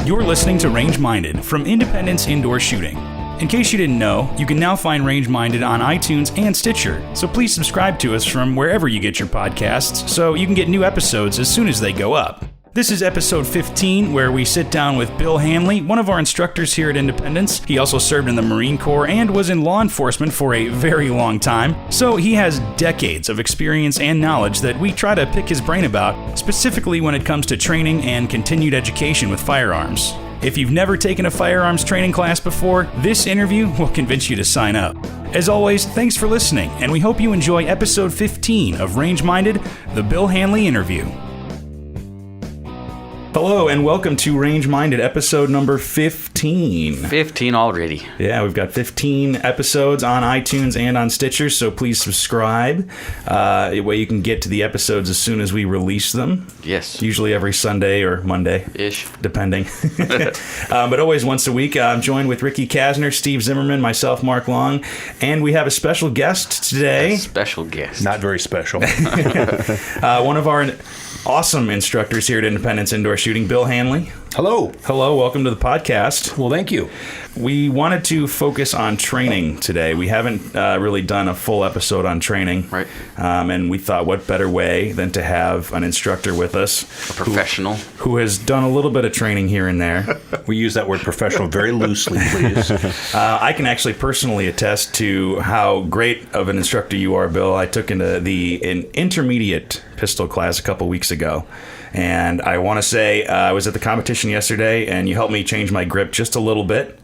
You're listening to Range Minded from Independence Indoor Shooting. In case you didn't know, you can now find Range Minded on iTunes and Stitcher, so please subscribe to us from wherever you get your podcasts so you can get new episodes as soon as they go up. This is episode 15, where we sit down with Bill Hanley, one of our instructors here at Independence. He also served in the Marine Corps and was in law enforcement for a very long time, so he has decades of experience and knowledge that we try to pick his brain about, specifically when it comes to training and continued education with firearms. If you've never taken a firearms training class before, this interview will convince you to sign up. As always, thanks for listening, and we hope you enjoy episode 15 of Range Minded, the Bill Hanley interview. Hello and welcome to Range Minded, episode number 15. 15 already. Yeah, we've got 15 episodes on iTunes and on Stitcher, so please subscribe. That way you can get to the episodes as soon as we release them. Yes. Usually every Sunday or Monday-ish, depending. But always once a week. I'm joined with Ricky Kasner, Steve Zimmerman, myself, Mark Long, and we have a special guest today. A special guest. Not very special. One of our awesome instructors here at Independence Indoor Shooting, Bill Hanley. Hello. Hello, welcome to the podcast. Well, thank you. We wanted to focus on training today. We haven't really done a full episode on training. Right. And we thought, what better way than to have an instructor with us. A professional. Who has done a little bit of training here and there. We use that word professional very loosely, please. I can actually personally attest to how great of an instructor you are, Bill. I took an intermediate pistol class a couple weeks ago. And I want to say I was at the competition yesterday, and you helped me change my grip just a little bit.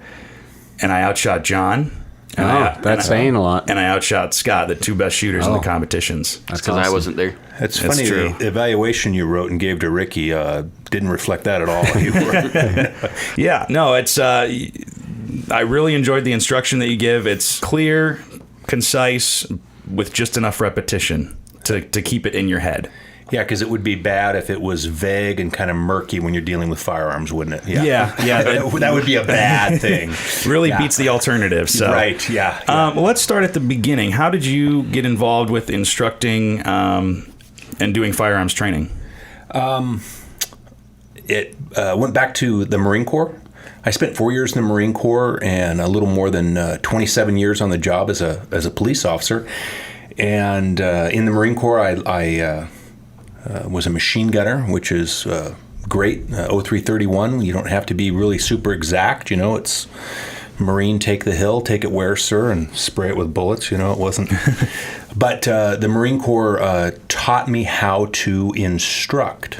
And I outshot John. That's saying a lot. And I outshot Scott, the two best shooters in the competitions. That's because I wasn't there. It's funny, true. The evaluation you wrote and gave to Ricky didn't reflect that at all. Yeah, no, it's. I really enjoyed the instruction that you give. It's clear, concise, with just enough repetition to keep it in your head. Yeah, because it would be bad if it was vague and kind of murky when you're dealing with firearms, wouldn't it? Yeah. That would be a bad thing. Really beats the alternative. So. Right, yeah. Well, let's start at the beginning. How did you get involved with instructing and doing firearms training? It went back to the Marine Corps. I spent 4 years in the Marine Corps and a little more than 27 years on the job as a police officer. And in the Marine Corps, I was a machine gunner, which is great. 0331, you don't have to be really super exact. You know, it's Marine, take the hill, take it where, sir, and spray it with bullets. You know, it wasn't. But the Marine Corps taught me how to instruct.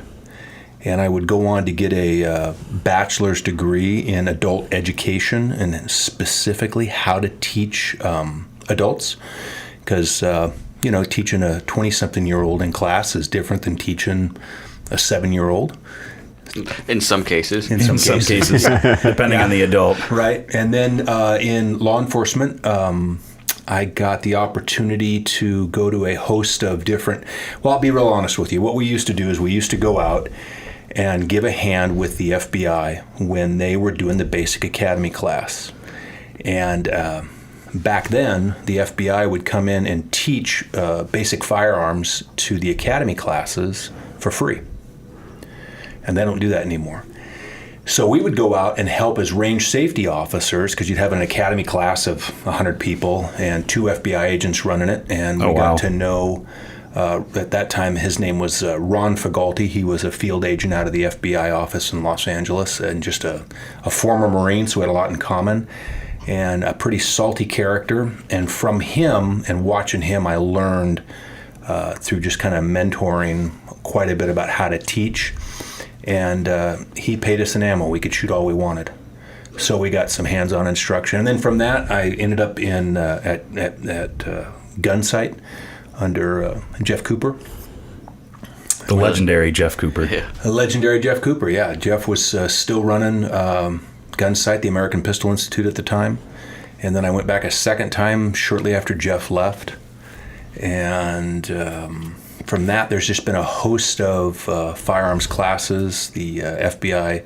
And I would go on to get a bachelor's degree in adult education, and specifically how to teach adults. Because, teaching a 20-something-year-old in class is different than teaching a 7-year-old. In some cases. In some cases, depending on the adult. Right. And then in law enforcement, I got the opportunity to go to a host of different... Well, I'll be real honest with you. What we used to do is we used to go out and give a hand with the FBI when they were doing the basic academy class. And... back then, the FBI would come in and teach basic firearms to the academy classes for free. And they don't do that anymore. So we would go out and help as range safety officers, because you'd have an academy class of 100 people and 2 FBI agents running it. And we got to know, at that time, his name was Ron Fagalti. He was a field agent out of the FBI office in Los Angeles, and just a former Marine, so we had a lot in common. And a pretty salty character. And from him and watching him, I learned through just kind of mentoring quite a bit about how to teach. And he paid us an ammo. We could shoot all we wanted. So we got some hands-on instruction. And then from that, I ended up in at Gunsight under Jeff Cooper. The legendary Jeff Cooper. Yeah. The legendary Jeff Cooper, yeah. Jeff was still running... Gunsight, the American Pistol Institute at the time. And then I went back a second time shortly after Jeff left. And from that, there's just been a host of firearms classes, the FBI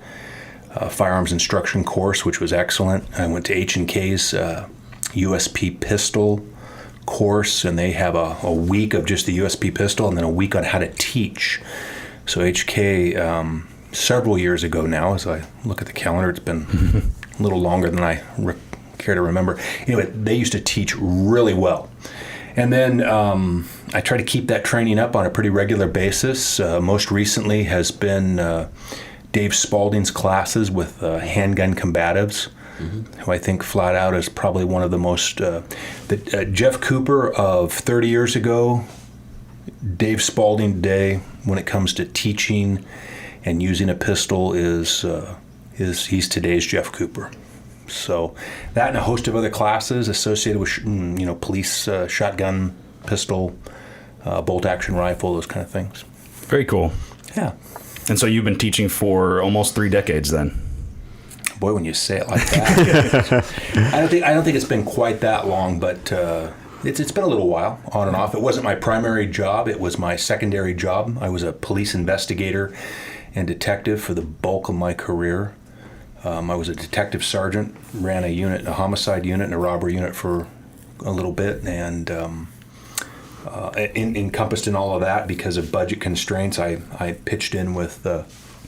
firearms instruction course, which was excellent. I went to H&K's USP pistol course, and they have a week of just the USP pistol and then a week on how to teach. So HK several years ago now. As I look at the calendar, it's been a little longer than I care to remember. Anyway, they used to teach really well. And then I try to keep that training up on a pretty regular basis. Most recently has been Dave Spalding's classes with handgun combatives, who I think flat out is probably one of the most... Jeff Cooper of 30 years ago, Dave Spalding today, when it comes to teaching and using a pistol, he's today's Jeff Cooper. So that and a host of other classes associated with police shotgun, pistol, bolt-action rifle, those kind of things. Very cool. Yeah. And so you've been teaching for almost 3 decades then? Boy, when you say it like that. I don't think it's been quite that long, but it's been a little while, on and off. It wasn't my primary job. It was my secondary job. I was a police investigator and detective for the bulk of my career. I was a detective sergeant, ran a homicide unit and a robbery unit for a little bit, and encompassed in all of that because of budget constraints. I pitched in with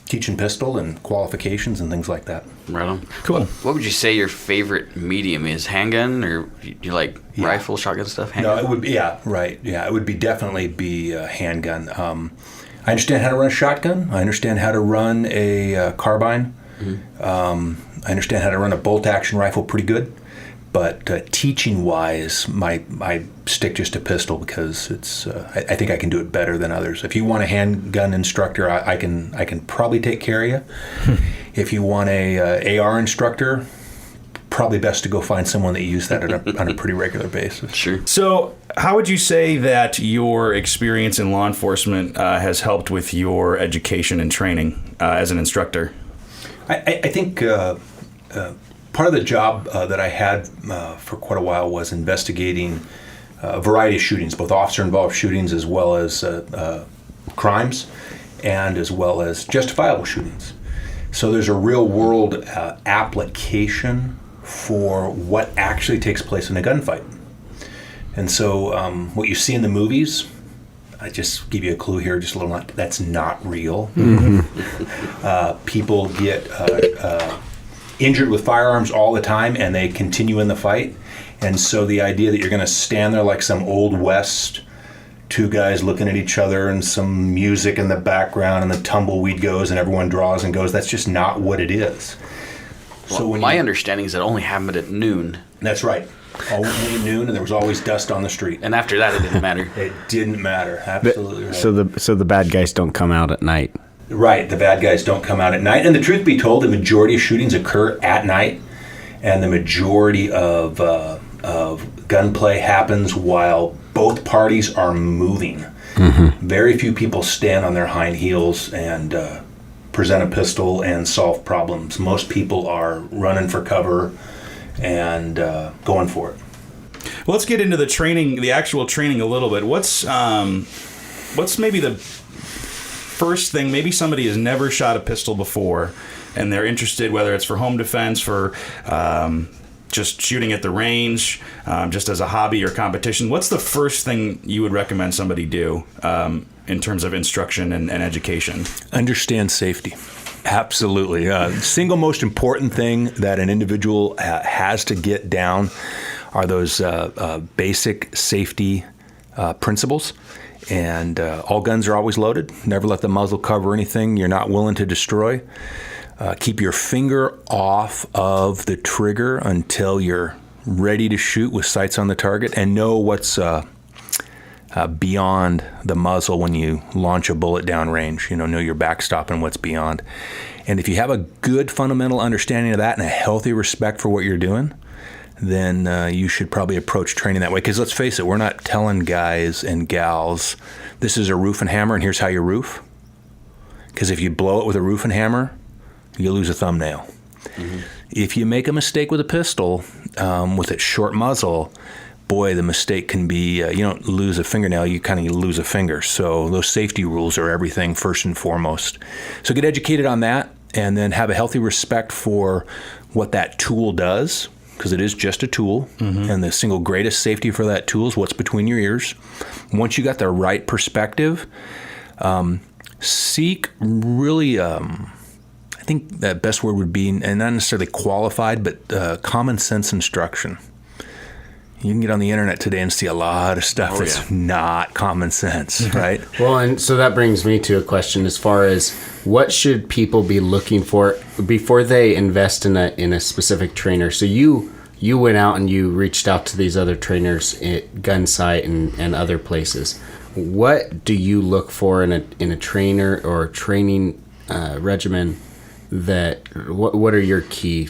teaching pistol and qualifications and things like that. Right on. Cool. What would you say your favorite medium is? Handgun, or do you like rifle, shotgun stuff? Handgun? No, it would be, right. Yeah, it would be definitely be handgun. I understand how to run a shotgun. I understand how to run a carbine. I understand how to run a bolt-action rifle pretty good. But teaching-wise, I stick just to pistol because it's. I think I can do it better than others. If you want a handgun instructor, I can probably take care of you. If you want a AR instructor, probably best to go find someone that uses that on a pretty regular basis. Sure. So, how would you say that your experience in law enforcement has helped with your education and training as an instructor? I think. Part of the job that I had for quite a while was investigating a variety of shootings, both officer-involved shootings as well as crimes, and as well as justifiable shootings. So there's a real-world application for what actually takes place in a gunfight. And so what you see in the movies, I just give you a clue here, just a little, that's not real. People get... injured with firearms all the time, and they continue in the fight. And so the idea that you're going to stand there like some Old West, two guys looking at each other and some music in the background and the tumbleweed goes and everyone draws and goes, that's just not what it is. Well, so when my understanding is it only happened at noon. That's right. Only at noon, and there was always dust on the street. And after that, it didn't matter. It didn't matter. Absolutely right. So the bad guys don't come out at night. Right, the bad guys don't come out at night. And the truth be told, the majority of shootings occur at night, and the majority of gunplay happens while both parties are moving. Very few people stand on their hind heels and present a pistol and solve problems. Most people are running for cover and going for it. Well, let's get into the training, the actual training a little bit. What's maybe the first thing, maybe somebody has never shot a pistol before and they're interested, whether it's for home defense, for just shooting at the range, just as a hobby or competition. What's the first thing you would recommend somebody do in terms of instruction and education? Understand safety. Absolutely. Single most important thing that an individual has to get down are those basic safety principles. And all guns are always loaded. Never let the muzzle cover anything you're not willing to destroy. Keep your finger off of the trigger until you're ready to shoot with sights on the target, and know what's beyond the muzzle when you launch a bullet down range. Know your backstop and what's beyond. And if you have a good fundamental understanding of that and a healthy respect for what you're doing, then you should probably approach training that way. Because let's face it, we're not telling guys and gals, this is a roof and hammer and here's how you roof. Because if you blow it with a roof and hammer, you lose a thumbnail. If you make a mistake with a pistol, with its short muzzle, boy, the mistake can be, you don't lose a fingernail, you kind of lose a finger. So those safety rules are everything first and foremost. So get educated on that, and then have a healthy respect for what that tool does, because it is just a tool, and the single greatest safety for that tool is what's between your ears. Once you got the right perspective, seek really, I think the best word would be, and not necessarily qualified, but common sense instruction. You can get on the internet today and see a lot of stuff that's not common sense, right? Well, and so that brings me to a question as far as what should people be looking for before they invest in a specific trainer? So you went out and you reached out to these other trainers at Gunsight and other places. What do you look for in a trainer or a training regimen? What are your key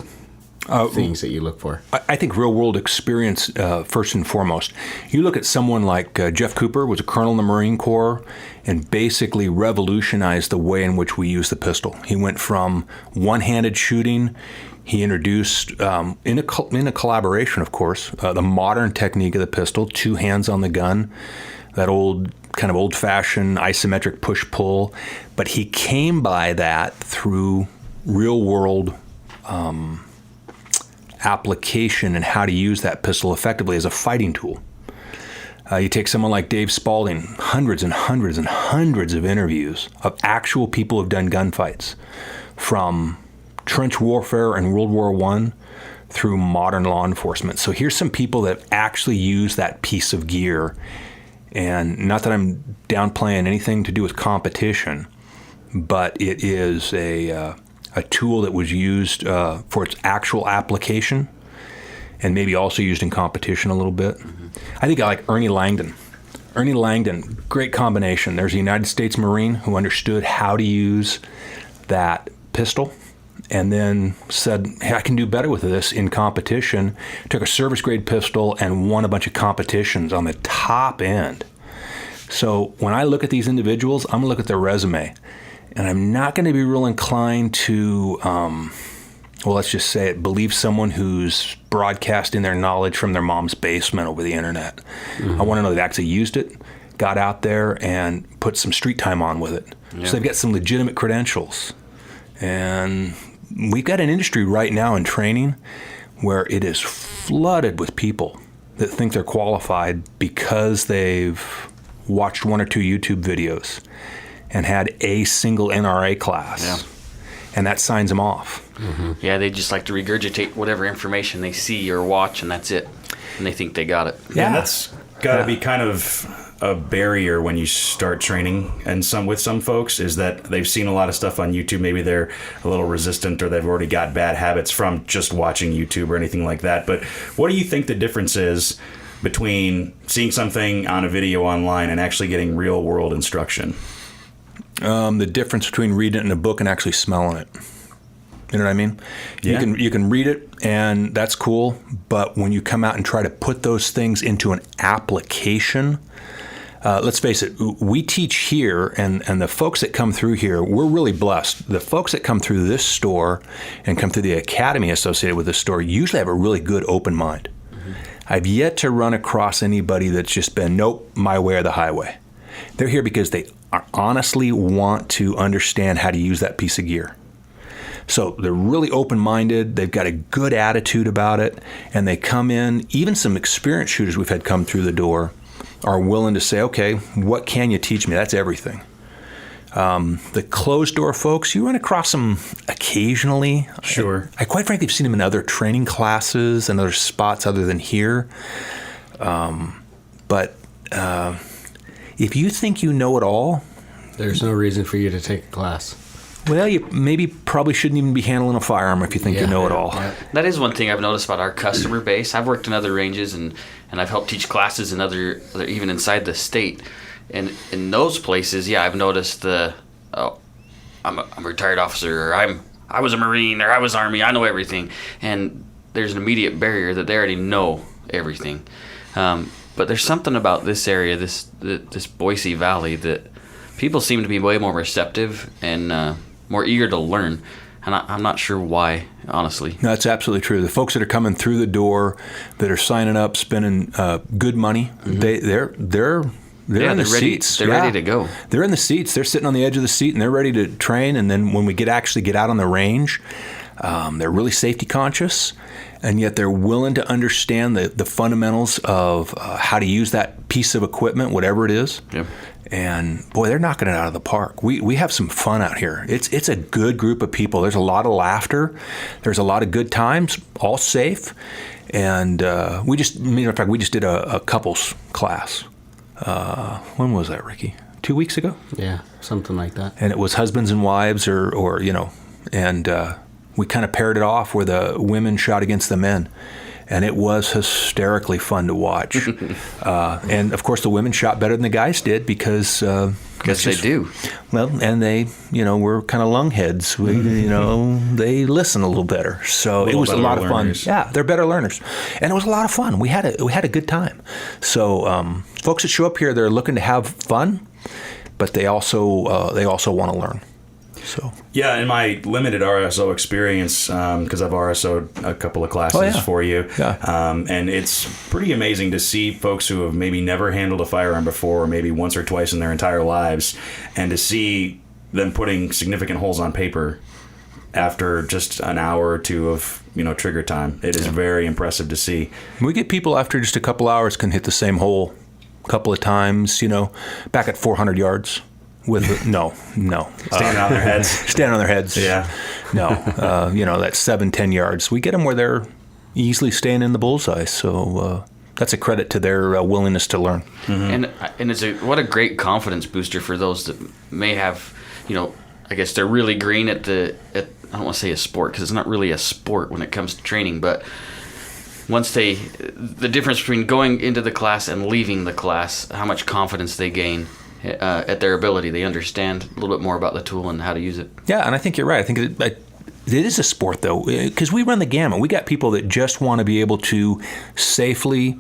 things that you look for? I think real-world experience first and foremost. You look at someone like Jeff Cooper, was a colonel in the Marine Corps, and basically revolutionized the way in which we use the pistol. He went from one-handed shooting. He introduced, in a collaboration, of course, the modern technique of the pistol, 2 hands on the gun, that kind of old-fashioned isometric push-pull. But he came by that through real-world application and how to use that pistol effectively as a fighting tool. You take someone like Dave Spalding, hundreds and hundreds and hundreds of interviews of actual people who have done gunfights, from trench warfare in World War I through modern law enforcement. So here's some people that actually use that piece of gear. And not that I'm downplaying anything to do with competition, but it is a tool that was used for its actual application and maybe also used in competition a little bit. Mm-hmm. I think I like Ernie Langdon. Ernie Langdon, great combination. There's a United States Marine who understood how to use that pistol and then said, hey, I can do better with this in competition. Took a service-grade pistol and won a bunch of competitions on the top end. So when I look at these individuals, I'm going to look at their resume. And I'm not going to be real inclined to, let's just say it, believe someone who's broadcasting their knowledge from their mom's basement over the internet. Mm-hmm. I want to know they've actually used it, got out there, and put some street time on with it. Yeah. So they've got some legitimate credentials. And we've got an industry right now in training where it is flooded with people that think they're qualified because they've watched 1 or 2 YouTube videos and had a single NRA class. Yeah. And that signs them off. Mm-hmm. Yeah, they just like to regurgitate whatever information they see or watch, and that's it. And they think they got it. Yeah, and that's got to be kind of a barrier when you start training. And with some folks is that they've seen a lot of stuff on YouTube. Maybe they're a little resistant or they've already got bad habits from just watching YouTube or anything like that. But what do you think the difference is between seeing something on a video online and actually getting real-world instruction? The difference between reading it in a book and actually smelling it. You know what I mean? Yeah. You can read it, and that's cool, but when you come out and try to put those things into an application, let's face it, we teach here, and the folks that come through here, we're really blessed. The folks that come through this store and come through the academy associated with this store usually have a really good open mind. Mm-hmm. I've yet to run across anybody that's just been, nope, my way or the highway. They're here because they honestly want to understand how to use that piece of gear. So they're really open-minded, they've got a good attitude about it, and they come in, even some experienced shooters we've had come through the door are willing to say, okay, what can you teach me? That's everything. The closed-door folks, you run across them occasionally. Sure. I quite frankly have seen them in other training classes and other spots other than here. But if you think you know it all, there's no reason for you to take a class. Well, you probably shouldn't even be handling a firearm if you think you know it all. Yeah. That is one thing I've noticed about our customer base. I've worked in other ranges and I've helped teach classes in other even inside the state. And in those places, I've noticed I'm a retired officer, or I was a Marine, or I was Army, I know everything. And there's an immediate barrier that they already know everything. But there's something about this area, this Boise Valley, that people seem to be way more receptive and more eager to learn. And I'm not sure why, honestly. No, that's absolutely true. The folks that are coming through the door, that are signing up, spending good money, mm-hmm. they're in the seats. They're ready to go. They're in the seats. They're sitting on the edge of the seat, and they're ready to train. And then when we actually get out on the range, they're really safety conscious. and yet they're willing to understand the fundamentals of how to use that piece of equipment, whatever it is. Yep. And boy, they're knocking it out of the park. We have some fun out here. It's a good group of people. There's a lot of laughter. There's a lot of good times, all safe. And we just did a couples class. When was that, Ricky? 2 weeks ago? Yeah, something like that. And it was husbands and wives, or and we kind of paired it off where the women shot against the men. And it was hysterically fun to watch. And, of course, the women shot better than the guys did because... they do. Well, and they, we're kind of lungheads. They listen a little better. So it was a lot of fun. Yeah, they're better learners. And it was a lot of fun. We had a good time. So folks that show up here, they're looking to have fun, but they also want to learn. So yeah, in my limited RSO experience, because I've RSO'd a couple of classes for you, and it's pretty amazing to see folks who have maybe never handled a firearm before, or maybe once or twice in their entire lives, and to see them putting significant holes on paper after just an hour or two of trigger time. It is very impressive to see. We get people after just a couple hours can hit the same hole a couple of times, back at 400 yards. With no, standing on their heads. Standing on their heads. Yeah. No, that's 7-10 yards. We get them where they're easily staying in the bullseye. So that's a credit to their willingness to learn. Mm-hmm. And it's what a great confidence booster for those that may have, I guess they're really green at I don't want to say a sport because it's not really a sport when it comes to training, but once the difference between going into the class and leaving the class, how much confidence they gain. At their ability. They understand a little bit more about the tool and how to use it. Yeah, and I think you're right. I think it is a sport, though, because we run the gamut. We got people that just want to be able to safely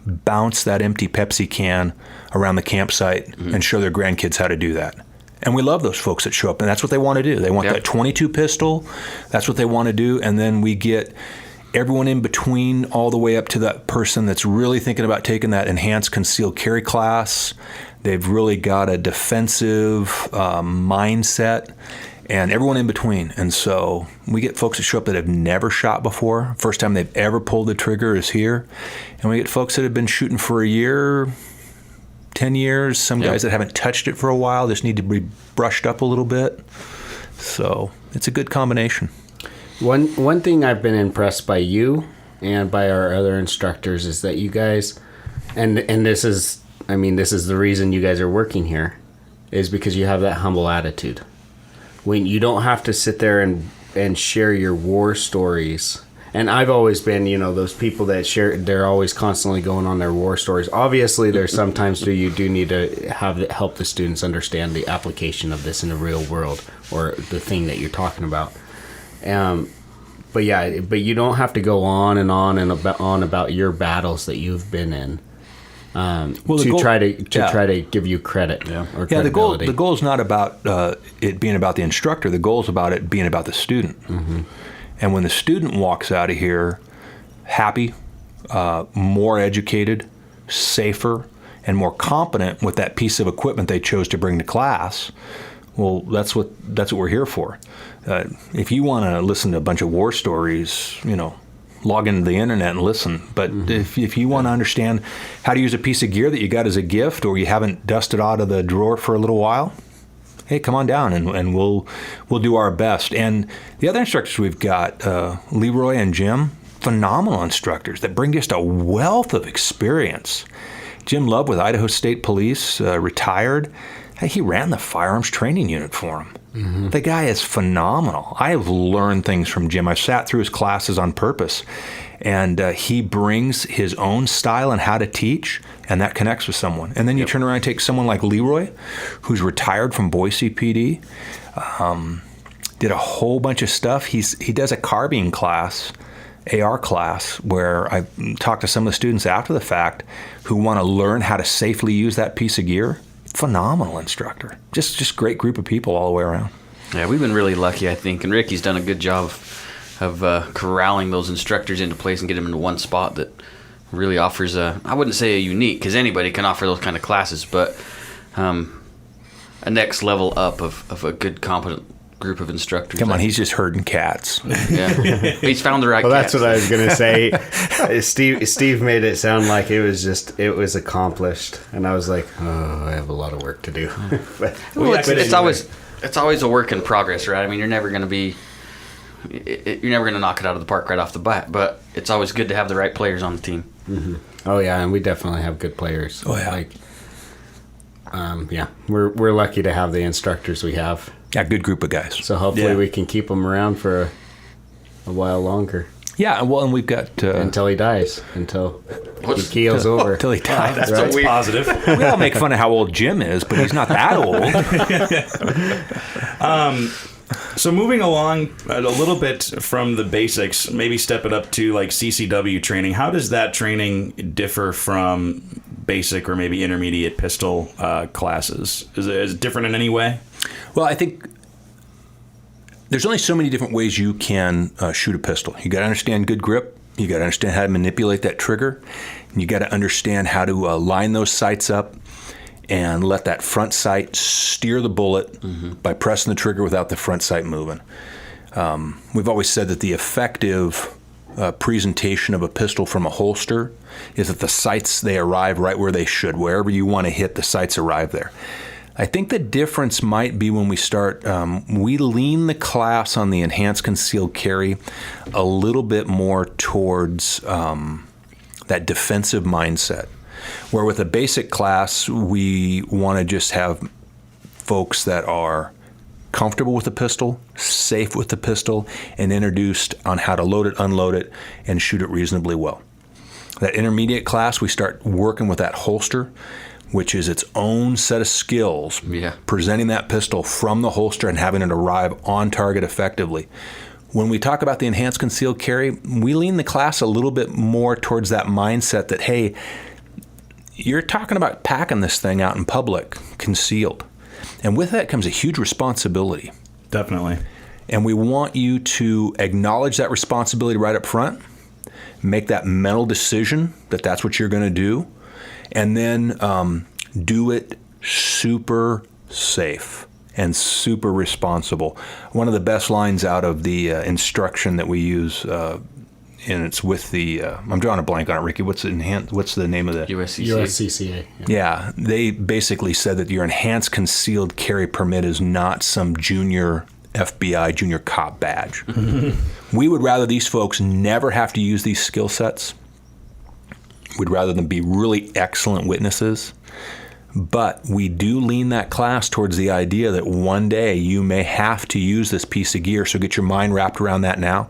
bounce that empty Pepsi can around the campsite and show their grandkids how to do that. And we love those folks that show up, and that's what they want to do. They want that .22 pistol. That's what they want to do, and then we get everyone in between all the way up to that person that's really thinking about taking that enhanced concealed carry class. They've really got a defensive mindset, and everyone in between. And so we get folks that show up that have never shot before. First time they've ever pulled the trigger is here. And we get folks that have been shooting for a year, 10 years. Some guys that haven't touched it for a while just need to be brushed up a little bit. So it's a good combination. One thing I've been impressed by you and by our other instructors is that you guys, and this is the reason you guys are working here, is because you have that humble attitude. When you don't have to sit there and share your war stories. And I've always been, those people that share, they're always constantly going on their war stories. Obviously, there's sometimes you do need to help the students understand the application of this in the real world or the thing that you're talking about. But you don't have to go on and on about your battles that you've been in. Try to give you credit. Or credibility. The goal is not about it being about the instructor. The goal is about it being about the student. Mm-hmm. And when the student walks out of here happy, more educated, safer, and more competent with that piece of equipment they chose to bring to class, well, that's what we're here for. If you want to listen to a bunch of war stories, log into the internet and listen. But if you want to understand how to use a piece of gear that you got as a gift or you haven't dusted out of the drawer for a little while, hey, come on down and we'll do our best. And the other instructors we've got, Leroy and Jim, phenomenal instructors that bring just a wealth of experience. Jim Love with Idaho State Police, retired. He ran the firearms training unit for him. Mm-hmm. The guy is phenomenal. I have learned things from Jim. I've sat through his classes on purpose. And he brings his own style and how to teach, and that connects with someone. And then you turn around and take someone like Leroy, who's retired from Boise PD, did a whole bunch of stuff. He does a carbine class, AR class, where I talked to some of the students after the fact who want to learn how to safely use that piece of gear. Phenomenal instructor. Just great group of people all the way around. Yeah, we've been really lucky, I think, and Ricky's done a good job of corralling those instructors into place and get them into one spot that really offers I wouldn't say a unique, because anybody can offer those kind of classes, but a next level up of a good, competent group of instructors. Come on, he's just herding cats. Yeah, he's found the right. Well, cats. that's what I was gonna say. Steve made it sound like it was accomplished, and I was like, oh, I have a lot of work to do. But it's always a work in progress, right? I mean, you're never going to knock it out of the park right off the bat, but it's always good to have the right players on the team. Mm-hmm. Oh yeah, and we definitely have good players. Oh yeah, we're lucky to have the instructors we have. Yeah, good group of guys. So hopefully we can keep them around for a while longer. Yeah, well, and we've got until he dies, until he keels over. Until he dies. That's Right? positive. We all make fun of how old Jim is, but he's not that old. So moving along a little bit from the basics, maybe step it up to like CCW training. How does that training differ from basic or maybe intermediate pistol classes? Is it different in any way? Well, I think there's only so many different ways you can shoot a pistol. You got to understand good grip. You got to understand how to manipulate that trigger. And you got to understand how to line those sights up and let that front sight steer the bullet by pressing the trigger without the front sight moving. We've always said that the effective presentation of a pistol from a holster is that the sights, they arrive right where they should. Wherever you want to hit, the sights arrive there. I think the difference might be when we start, we lean the class on the enhanced concealed carry a little bit more towards that defensive mindset. Where with a basic class, we want to just have folks that are comfortable with the pistol, safe with the pistol, and introduced on how to load it, unload it, and shoot it reasonably well. That intermediate class, we start working with that holster, which is its own set of skills, presenting that pistol from the holster and having it arrive on target effectively. When we talk about the enhanced concealed carry, we lean the class a little bit more towards that mindset that, hey, you're talking about packing this thing out in public, concealed. And with that comes a huge responsibility. Definitely. And we want you to acknowledge that responsibility right up front, make that mental decision that that's what you're going to do, and then do it super safe and super responsible. One of the best lines out of the instruction that we use, and it's with the, I'm drawing a blank on it, Ricky. What's the name of the? USCCA. Yeah, they basically said that your enhanced concealed carry permit is not some junior FBI, junior cop badge. We would rather these folks never have to use these skill sets. We'd rather them be really excellent witnesses. But we do lean that class towards the idea that one day you may have to use this piece of gear, so get your mind wrapped around that now.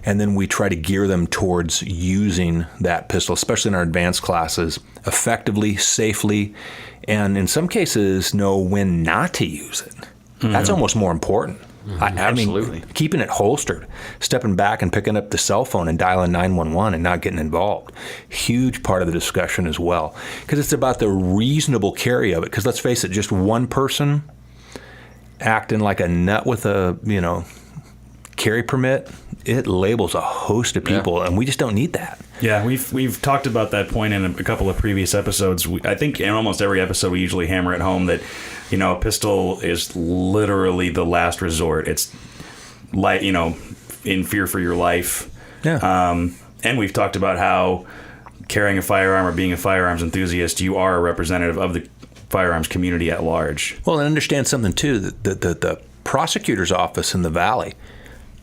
And then we try to gear them towards using that pistol, especially in our advanced classes, effectively, safely, and in some cases know when not to use it. That's almost more important. Absolutely. I mean, keeping it holstered, stepping back and picking up the cell phone and dialing 911 and not getting involved. Huge part of the discussion as well, because it's about the reasonable carry of it. Because let's face it, just one person acting like a nut with a, carry permit, it labels a host of people, and we just don't need that. Yeah, we've talked about that point in a couple of previous episodes. I think in almost every episode we usually hammer it home that, a pistol is literally the last resort. It's like, in fear for your life. Yeah. And we've talked about how carrying a firearm or being a firearms enthusiast, you are a representative of the firearms community at large. Well, and understand something too, that the prosecutor's office in the Valley,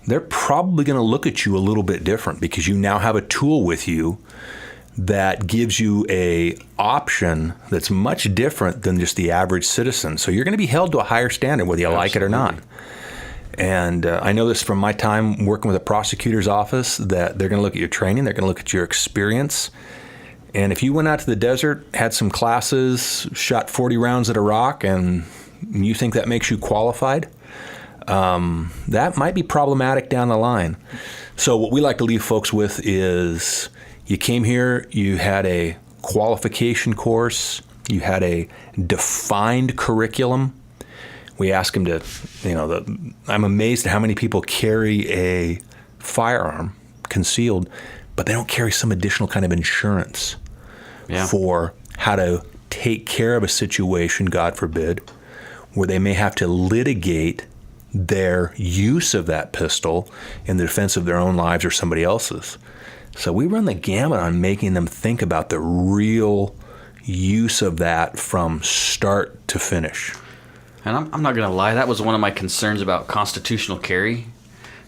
they're probably going to look at you a little bit different because you now have a tool with you that gives you a option that's much different than just the average citizen. So you're going to be held to a higher standard whether you like it or not. And I know this from my time working with a prosecutor's office that they're going to look at your training, they're going to look at your experience. And if you went out to the desert, had some classes, shot 40 rounds at a rock, and you think that makes you qualified, that might be problematic down the line. So what we like to leave folks with is you came here, you had a qualification course, you had a defined curriculum. We ask them to, I'm amazed at how many people carry a firearm concealed, but they don't carry some additional kind of insurance for how to take care of a situation, God forbid, where they may have to litigate their use of that pistol in the defense of their own lives or somebody else's. So we run the gamut on making them think about the real use of that from start to finish. And I'm not going to lie, that was one of my concerns about constitutional carry,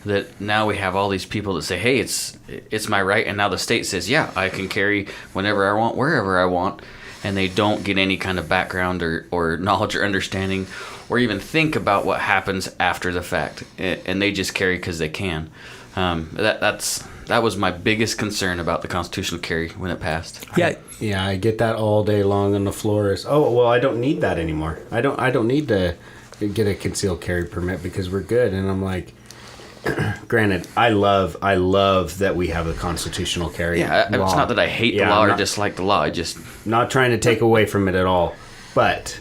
that now we have all these people that say, hey, it's my right, and now the state says, yeah, I can carry whenever I want, wherever I want, and they don't get any kind of background or knowledge or understanding or even think about what happens after the fact, and they just carry because they can. That was my biggest concern about the constitutional carry when it passed. Yeah, I get that all day long on the floor. Is I don't need that anymore. I don't need to get a concealed carry permit because we're good. And I'm like, granted, I love that we have a constitutional carry. Yeah, law. It's not that I hate the law or dislike the law. I just not trying to take away from it at all, but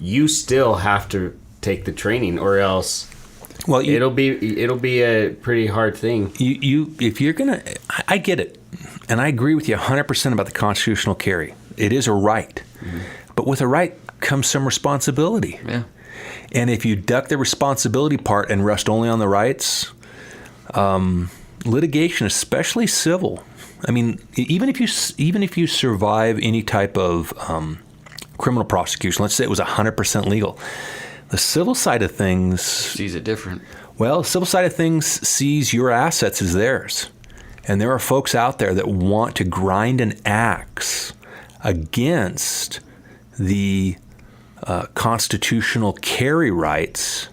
you still have to take the training, or else. Well, it'll be a pretty hard thing. If you're gonna, I get it, and I agree with you 100% about the constitutional carry. It is a right, but with a right comes some responsibility. Yeah. And if you duck the responsibility part and rest only on the rights, litigation, especially civil. I mean, even if you survive any type of criminal prosecution, let's say it was 100% legal. The civil side of things sees it different. Well, the civil side of things sees your assets as theirs. And there are folks out there that want to grind an axe against the constitutional carry rights,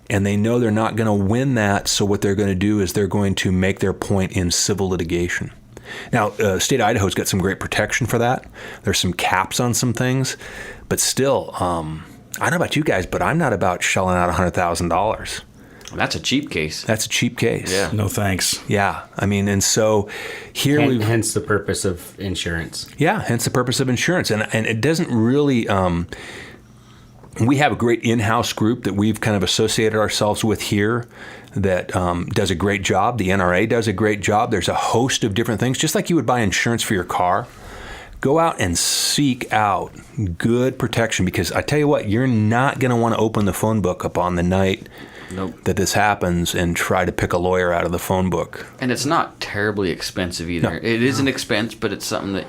and they know they're not going to win that, so what they're going to do is they're going to make their point in civil litigation. Now, state of Idaho's got some great protection for that. There's some caps on some things, but still, I don't know about you guys, but I'm not about shelling out $100,000. That's a cheap case. That's a cheap case. Yeah. No thanks. Yeah. I mean, and so here hence the purpose of insurance. Yeah, hence the purpose of insurance. And it doesn't really, we have a great in-house group that we've kind of associated ourselves with here that does a great job. The NRA does a great job. There's a host of different things, just like you would buy insurance for your car. Go out and seek out good protection, because I tell you what, you're not going to want to open the phone book up on the night that this happens and try to pick a lawyer out of the phone book. And it's not terribly expensive either. No. It is an expense, but it's something that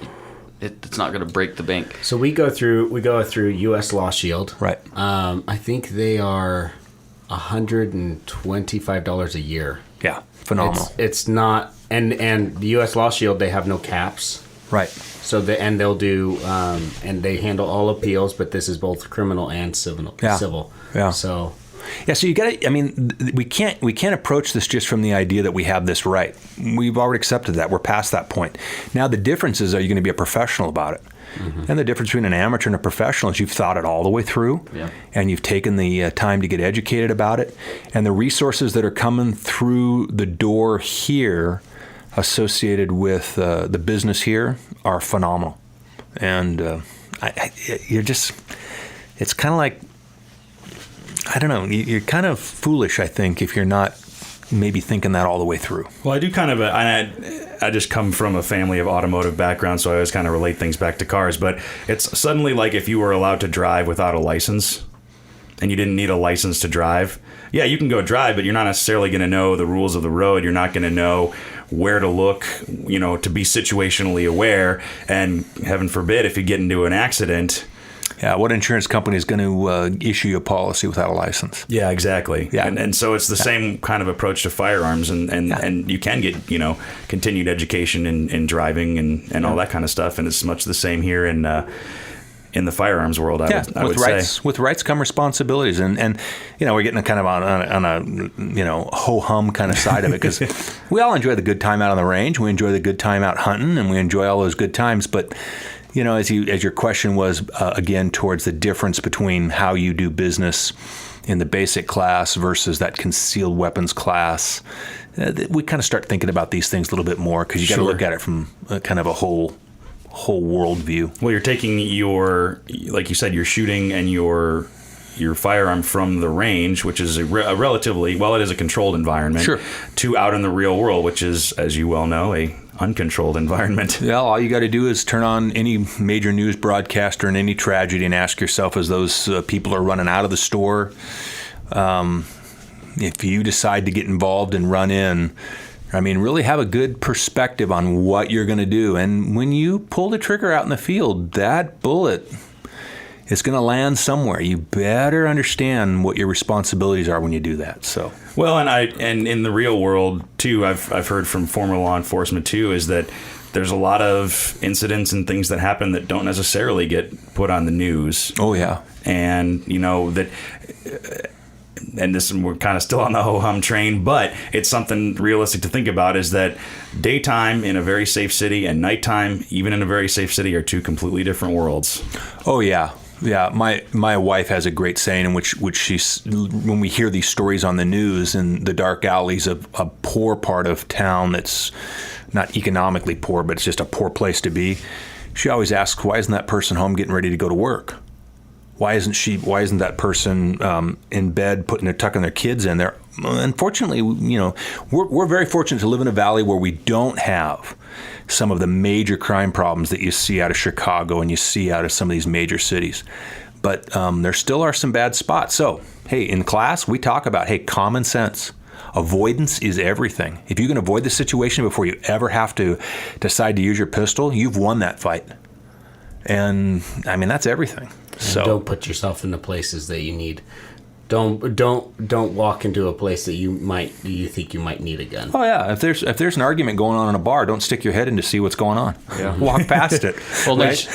it's not going to break the bank. So we go through U.S. Law Shield. Right. I think they are $125 a year. Yeah, phenomenal. It's not, and the U.S. Law Shield, they have no caps. Right. So they'll do, and they handle all appeals, but this is both criminal and civil. Yeah. So. Yeah, so you got to. I mean, we can't approach this just from the idea that we have this right. We've already accepted that. We're past that point. Now the difference is, are you going to be a professional about it? Mm-hmm. And the difference between an amateur and a professional is you've thought it all the way through, and you've taken the time to get educated about it, and the resources that are coming through the door here, associated with the business here, are phenomenal. And you're just. It's kind of like. I don't know. You're kind of foolish, I think, if you're not maybe thinking that all the way through. Well, I do kind of. I just come from a family of automotive background, so I always kind of relate things back to cars. But it's suddenly like if you were allowed to drive without a license, and you didn't need a license to drive. Yeah, you can go drive, but you're not necessarily going to know the rules of the road. You're not going to know where to look, to be situationally aware. And heaven forbid, if you get into an accident. Yeah, what insurance company is going to issue you a policy without a license? Yeah, exactly. Yeah. And so it's the same kind of approach to firearms, and you can get, continued education in driving and all that kind of stuff, and it's much the same here in the firearms world, I would say. With rights come responsibilities, and we're getting kind of on a ho-hum kind of side of it, because we all enjoy the good time out on the range, we enjoy the good time out hunting, and we enjoy all those good times, but as your question was, again, towards the difference between how you do business in the basic class versus that concealed weapons class, we kind of start thinking about these things a little bit more, because you got to look at it from kind of a whole world view. Well, you're taking like you said, your shooting and your firearm from the range, which is a relatively, it is a controlled environment, to out in the real world, which is, as you well know, a uncontrolled environment. Yeah, all you got to do is turn on any major news broadcaster in any tragedy and ask yourself, as those people are running out of the store, if you decide to get involved and run in, I mean, really have a good perspective on what you're going to do. And when you pull the trigger out in the field, that bullet is going to land somewhere. You better understand what your responsibilities are when you do that. So, well, and in the real world too, I've heard from former law enforcement too, is that there's a lot of incidents and things that happen that don't necessarily get put on the news. Oh yeah, and that. And this, we're kind of still on the ho-hum train, but it's something realistic to think about, is that daytime in a very safe city and nighttime, even in a very safe city, are two completely different worlds. Oh, yeah. Yeah, my wife has a great saying in which when we hear these stories on the news in the dark alleys of a poor part of town that's not economically poor, but it's just a poor place to be, she always asks, why isn't that person home getting ready to go to work? Why isn't that person in bed tucking their kids in there? Unfortunately, we're very fortunate to live in a valley where we don't have some of the major crime problems that you see out of Chicago and you see out of some of these major cities. But there still are some bad spots. So, hey, in class, we talk about, common sense. Avoidance is everything. If you can avoid the situation before you ever have to decide to use your pistol, you've won that fight. And, I mean, that's everything. So don't put yourself in the places that you need. Don't walk into a place that you think you might need a gun. Oh yeah, if there's an argument going on in a bar, don't stick your head in to see what's going on. Yeah. Walk past it. Well, right?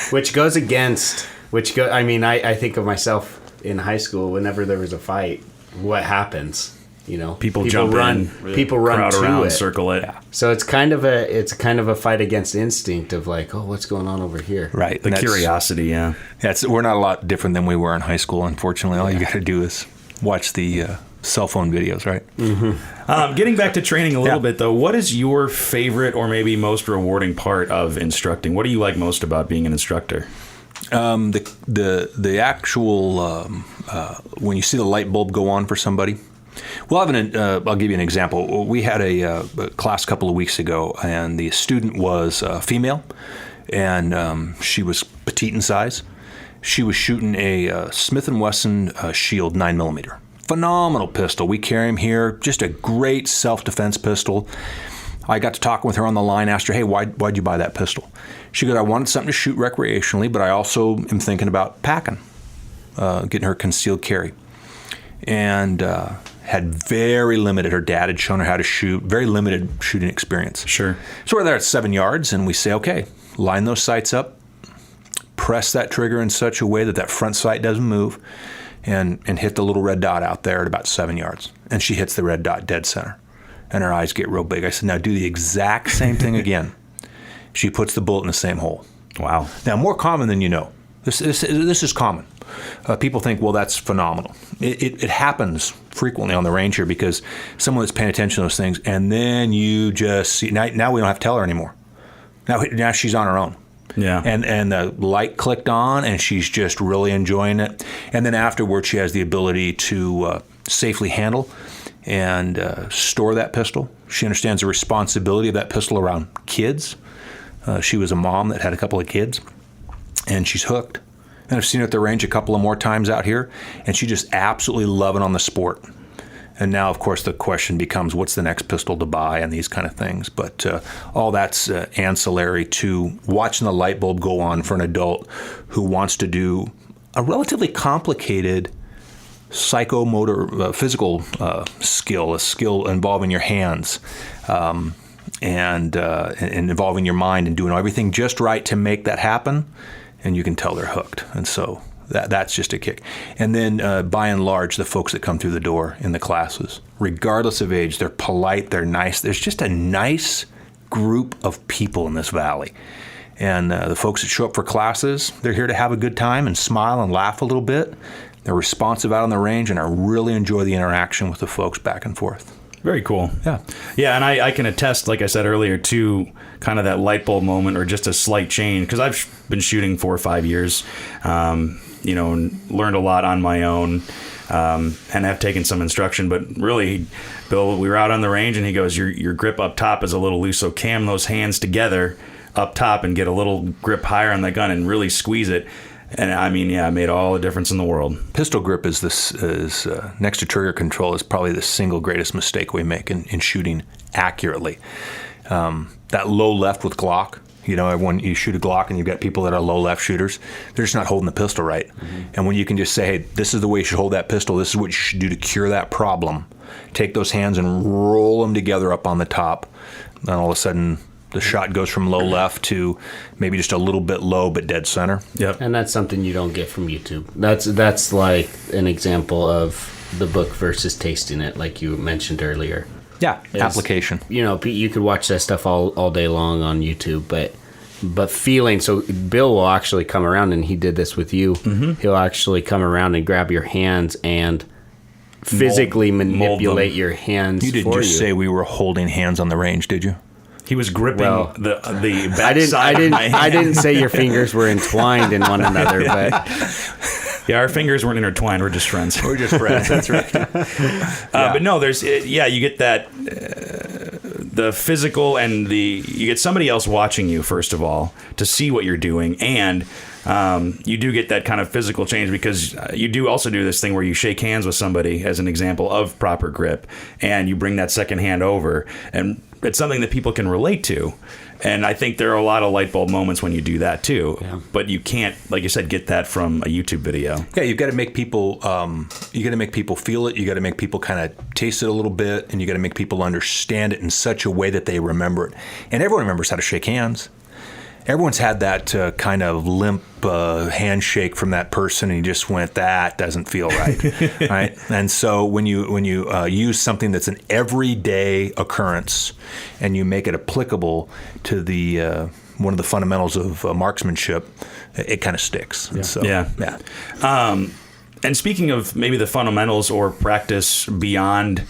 I think of myself in high school. Whenever there was a fight, what happens? People jump run, in, people run crowd to around, it. circle it. Yeah. So it's kind of a fight against instinct of like, oh, what's going on over here? Right. The curiosity, yeah. We're not a lot different than we were in high school, unfortunately. All you got to do is watch the cell phone videos, right? Mm-hmm. Getting back to training a little bit, though, what is your favorite or maybe most rewarding part of instructing? What do you like most about being an instructor? The actual when you see the light bulb go on for somebody. Well, I'll give you an example. We had a class a couple of weeks ago, and the student was female, and she was petite in size. She was shooting a Smith & Wesson Shield 9mm. Phenomenal pistol. We carry him here. Just a great self-defense pistol. I got to talking with her on the line, asked her, hey, why'd you buy that pistol? She goes, I wanted something to shoot recreationally, but I also am thinking about packing, getting her concealed carry. And had very limited, her dad had shown her how to shoot, very limited shooting experience. Sure. So we're there at 7 yards, and we say, okay, line those sights up, press that trigger in such a way that front sight doesn't move, and hit the little red dot out there at about 7 yards. And she hits the red dot dead center, and her eyes get real big. I said, now do the exact same thing again. She puts the bullet in the same hole. Wow. Now, more common than you know. This is common. People think, well, that's phenomenal. It happens frequently on the range here because someone that's paying attention to those things, and then you just see, now we don't have to tell her anymore. Now she's on her own. Yeah. And the light clicked on, and she's just really enjoying it. And then afterwards, she has the ability to safely handle and store that pistol. She understands the responsibility of that pistol around kids. She was a mom that had a couple of kids, and she's hooked. And I've seen her at the range a couple of more times out here, and she just absolutely loving on the sport. And now, of course, the question becomes, what's the next pistol to buy and these kind of things. But all that's ancillary to watching the light bulb go on for an adult who wants to do a relatively complicated psychomotor, physical skill, a skill involving your hands and involving your mind and doing everything just right to make that happen. And you can tell they're hooked. And so that's just a kick. And then by and large, the folks that come through the door in the classes, regardless of age, they're polite, they're nice. There's just a nice group of people in this valley. And the folks that show up for classes, they're here to have a good time and smile and laugh a little bit. They're responsive out on the range, and I really enjoy the interaction with the folks back and forth. Very cool. Yeah. Yeah, and I can attest, like I said earlier, to kind of that light bulb moment or just a slight change, because I've been shooting 4 or 5 years, and learned a lot on my own, and have taken some instruction. But really, Bill, we were out on the range, and he goes, your grip up top is a little loose, so cam those hands together up top and get a little grip higher on the gun and really squeeze it. And I mean, yeah, it made all the difference in the world. Pistol grip is next to trigger control is probably the single greatest mistake we make in shooting accurately. That low left with Glock, when you shoot a Glock and you've got people that are low left shooters, they're just not holding the pistol right. Mm-hmm. And when you can just say, hey, this is the way you should hold that pistol, this is what you should do to cure that problem, take those hands and roll them together up on the top, then all of a sudden the shot goes from low left to maybe just a little bit low but dead center. Yep. And that's something you don't get from YouTube. That's like an example of the book versus tasting it, like you mentioned earlier. Yeah, application. You could watch that stuff all day long on YouTube, but feeling. So Bill will actually come around, and he did this with you. Mm-hmm. He'll actually come around and grab your hands and physically manipulate your hands. You didn't just say we were holding hands on the range, did you? He was gripping the backside. I didn't say your fingers were entwined in one another, but. Yeah, our fingers weren't intertwined. We're just friends. We're just friends. That's right. But no, you get that the physical and you get somebody else watching you, first of all, to see what you're doing. And you do get that kind of physical change because you do also do this thing where you shake hands with somebody as an example of proper grip, and you bring that second hand over. And it's something that people can relate to. And I think there are a lot of light bulb moments when you do that too. Yeah. But you can't, like you said, get that from a YouTube video. Yeah, you've got to make people. You got to make people feel it. You got to make people kind of taste it a little bit, and you got to make people understand it in such a way that they remember it. And everyone remembers how to shake hands. Everyone's had that kind of limp handshake from that person, and you just went, that doesn't feel right, right? And so when you use something that's an everyday occurrence, and you make it applicable to the one of the fundamentals of marksmanship, it kind of sticks. Yeah. So, yeah. And speaking of maybe the fundamentals or practice beyond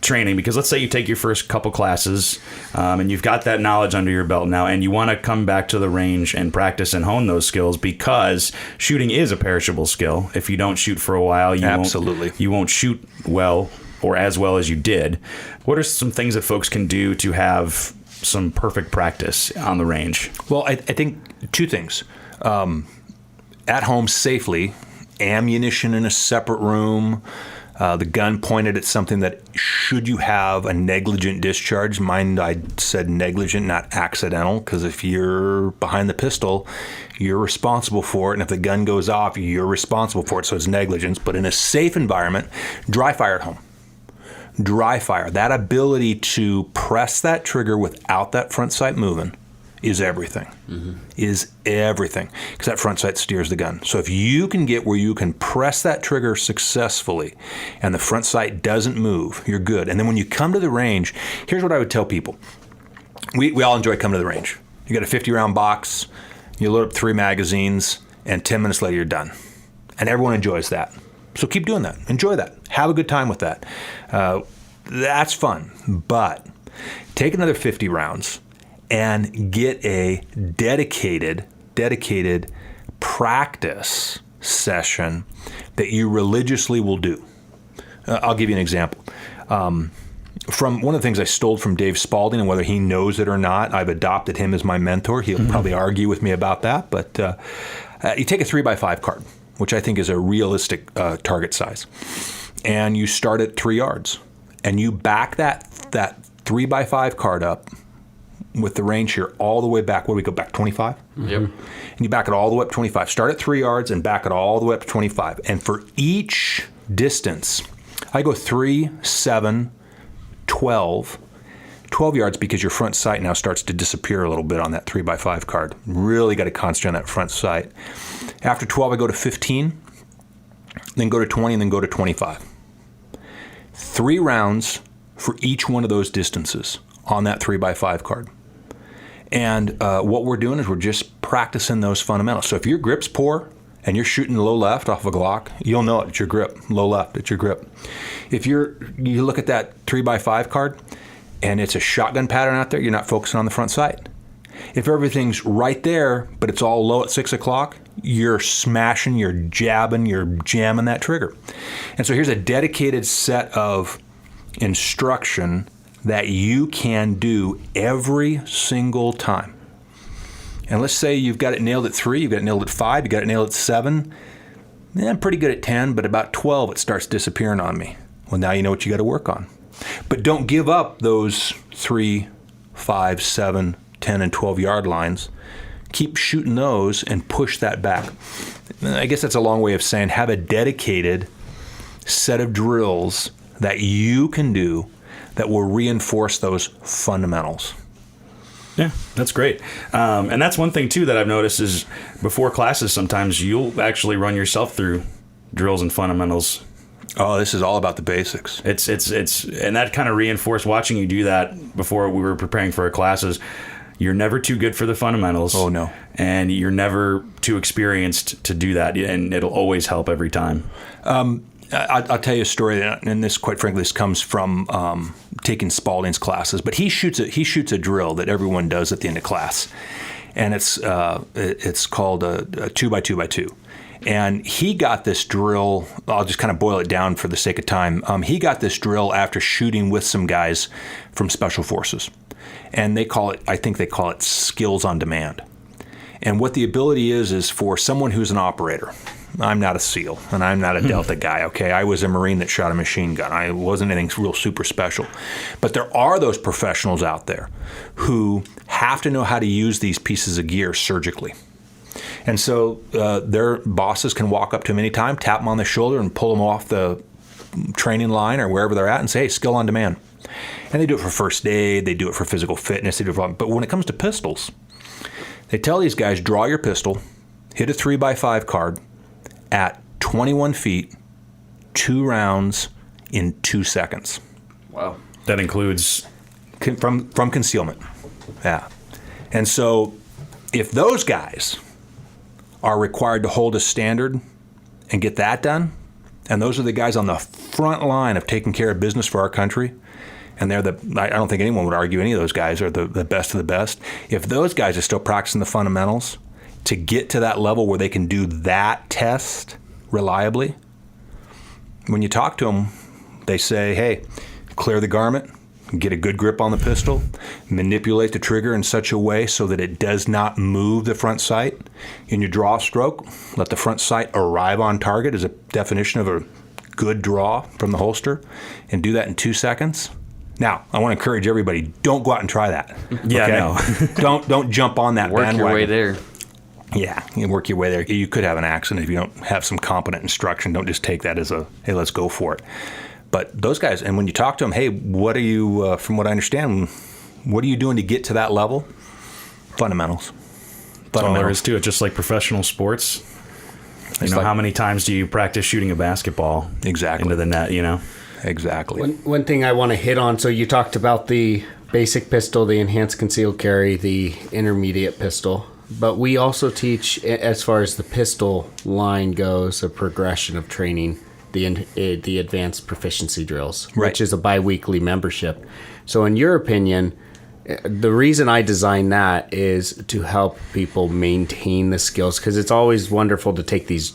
training, because let's say you take your first couple classes and you've got that knowledge under your belt now, and you want to come back to the range and practice and hone those skills, because shooting is a perishable skill. If you don't shoot for a while, you won't shoot well or as well as you did. What are some things that folks can do to have some perfect practice on the range? Well, I think two things. At home safely, ammunition in a separate room, the gun pointed at something that, should you have a negligent discharge, mind I said negligent, not accidental, because if you're behind the pistol, you're responsible for it, and if the gun goes off, you're responsible for it, so it's negligence. But in a safe environment, dry fire at home. Dry fire, that ability to press that trigger without that front sight moving is everything. Mm-hmm. Is everything, because that front sight steers the gun. So if you can get where you can press that trigger successfully and the front sight doesn't move, you're good. And then when you come to the range, here's what I would tell people. We all enjoy coming to the range. You got a 50-round box, you load up 3 magazines, and 10 minutes later you're done. And everyone enjoys that. So keep doing that. Enjoy that. Have a good time with that. That's fun. But take another 50 rounds and get a dedicated practice session that you religiously will do. I'll give you an example. From one of the things I stole from Dave Spalding, and whether he knows it or not, I've adopted him as my mentor. He'll probably argue with me about that, but you take a 3x5 card, which I think is a realistic target size, and you start at 3 yards, and you back that 3x5 card up with the range here all the way back. What do we go back, 25? Yep. And you back it all the way up to 25. Start at 3 yards and back it all the way up to 25. And for each distance, I go 3, 7, 12 yards, because your front sight now starts to disappear a little bit on that 3x5 card. Really got to concentrate on that front sight. After 12, I go to 15, then go to 20, and then go to 25. 3 rounds for each one of those distances on that 3x5 card. And what we're doing is we're just practicing those fundamentals. So if your grip's poor and you're shooting low left off of a Glock, you'll know it's your grip. Low left, it's your grip. If you look at that 3x5 card and it's a shotgun pattern out there, you're not focusing on the front sight. If everything's right there, but it's all low at 6 o'clock, you're smashing, you're jabbing, you're jamming that trigger. And so here's a dedicated set of instruction that you can do every single time. And let's say you've got it nailed at 3, you've got it nailed at 5, you've got it nailed at 7. I'm pretty good at 10, but about 12 it starts disappearing on me. Well, now you know what you got to work on. But don't give up those 3, 5, 7, 10, and 12 yard lines. Keep shooting those and push that back. I guess that's a long way of saying have a dedicated set of drills that you can do that will reinforce those fundamentals. Yeah, that's great. And that's one thing, too, that I've noticed is before classes, sometimes you'll actually run yourself through drills and fundamentals. Oh, this is all about the basics. It's and that kind of reinforced watching you do that before we were preparing for our classes. You're never too good for the fundamentals. Oh, no. And you're never too experienced to do that, and it'll always help every time. I'll tell you a story, and this, quite frankly, this comes from taking Spalding's classes. But he shoots a drill that everyone does at the end of class, and it's called a 2x2x2. And he got this drill. I'll just kind of boil it down for the sake of time. He got this drill after shooting with some guys from Special Forces, and I think they call it skills on demand. And what the ability is for someone who's an operator. I'm not a SEAL, and I'm not a Delta guy, okay? I was a Marine that shot a machine gun. I wasn't anything real super special. But there are those professionals out there who have to know how to use these pieces of gear surgically. And so their bosses can walk up to them anytime, tap them on the shoulder, and pull them off the training line or wherever they're at and say, hey, skill on demand. And they do it for first aid, they do it for physical fitness, but when it comes to pistols, they tell these guys, draw your pistol, hit a 3x5 card, at 21 feet, 2 rounds in 2 seconds. Wow. That includes from concealment. Yeah. And so if those guys are required to hold a standard and get that done, and those are the guys on the front line of taking care of business for our country, and I don't think anyone would argue any of those guys are the best of the best. If those guys are still practicing the fundamentals, to get to that level where they can do that test reliably, when you talk to them, they say, hey, clear the garment, get a good grip on the pistol, manipulate the trigger in such a way so that it does not move the front sight. In your draw stroke, let the front sight arrive on target is a definition of a good draw from the holster, and do that in 2 seconds. Now, I want to encourage everybody, don't go out and try that. Yeah, okay? no. don't jump on that Work bandwagon. your way there. Yeah, you work your way there. You could have an accident if you don't have some competent instruction. Don't just take that as hey, let's go for it. But those guys, and when you talk to them, hey, what are you, from what I understand, what are you doing to get to that level? Fundamentals. That's all there is to it, just like professional sports. How many times do you practice shooting a basketball exactly into the net, Exactly. One thing I want to hit on, so you talked about the basic pistol, the enhanced concealed carry, the intermediate pistol. But we also teach, as far as the pistol line goes, a progression of training, the advanced proficiency drills, right, which is a bi-weekly membership. So in your opinion, the reason I designed that is to help people maintain the skills, because it's always wonderful to take these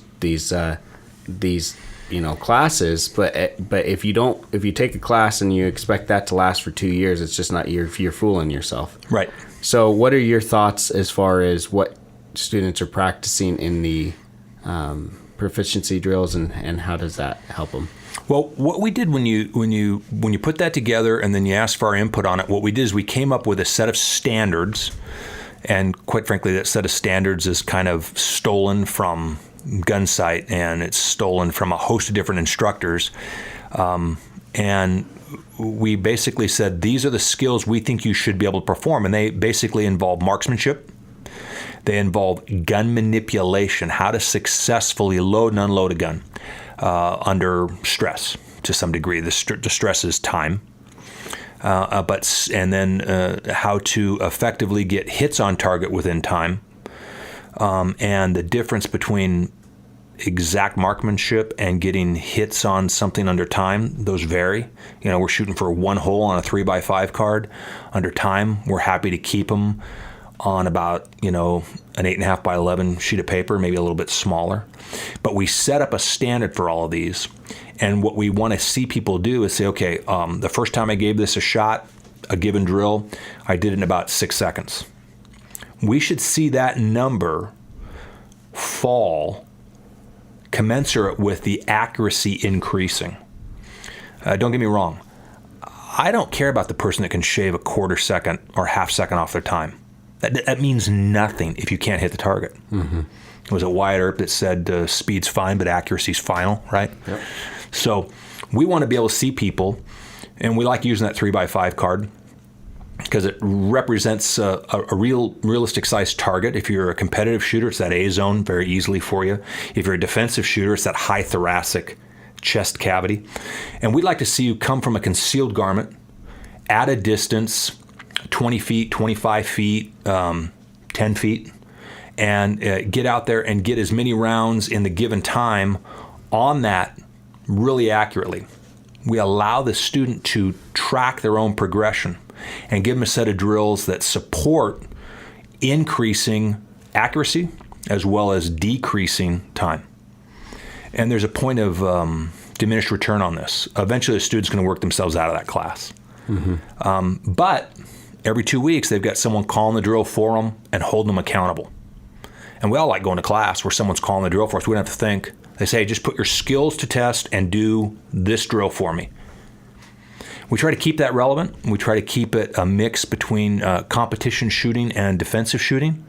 classes, but if you take a class and you expect that to last for 2 years, it's just not, you're fooling yourself. Right. So what are your thoughts as far as what students are practicing in the proficiency drills, and how does that help them? Well, what we did when you put that together and then you asked for our input on it, what we did is we came up with a set of standards, and quite frankly, that set of standards is kind of stolen from Gunsight, and it's stolen from a host of different instructors, and we basically said, these are the skills we think you should be able to perform. And they basically involve marksmanship. They involve gun manipulation, how to successfully load and unload a gun under stress to some degree. The stress is time. And then how to effectively get hits on target within time. And the difference between exact marksmanship and getting hits on something under time, those vary. We're shooting for one hole on a 3x5 card. Under time, we're happy to keep them on about, an 8.5 by 11 sheet of paper, maybe a little bit smaller. But we set up a standard for all of these. And what we want to see people do is say, okay, the first time I gave this a shot, a given drill, I did it in about 6 seconds. we should see that number fall commensurate with the accuracy increasing. Don't get me wrong. I don't care about the person that can shave a quarter second or half second off their time. That means nothing if you can't hit the target. Mm-hmm. It was a Wyatt Earp that said speed's fine, but accuracy's final, right? Yep. So we want to be able to see people, and we like using that 3x5 card because it represents a realistic sized target. If you're a competitive shooter, it's that A zone very easily for you. If you're a defensive shooter, it's that high thoracic chest cavity. And we'd like to see you come from a concealed garment at a distance, 20 feet, 25 feet, 10 feet, and get out there and get as many rounds in the given time on that really accurately. We allow the student to track their own progression and give them a set of drills that support increasing accuracy as well as decreasing time. And there's a point of diminished return on this. Eventually, the student's going to work themselves out of that class. Mm-hmm. But every 2 weeks, they've got someone calling the drill for them and holding them accountable. And we all like going to class where someone's calling the drill for us. We don't have to think. They say, just put your skills to test and do this drill for me. We try to keep that relevant. We try to keep it a mix between competition shooting and defensive shooting.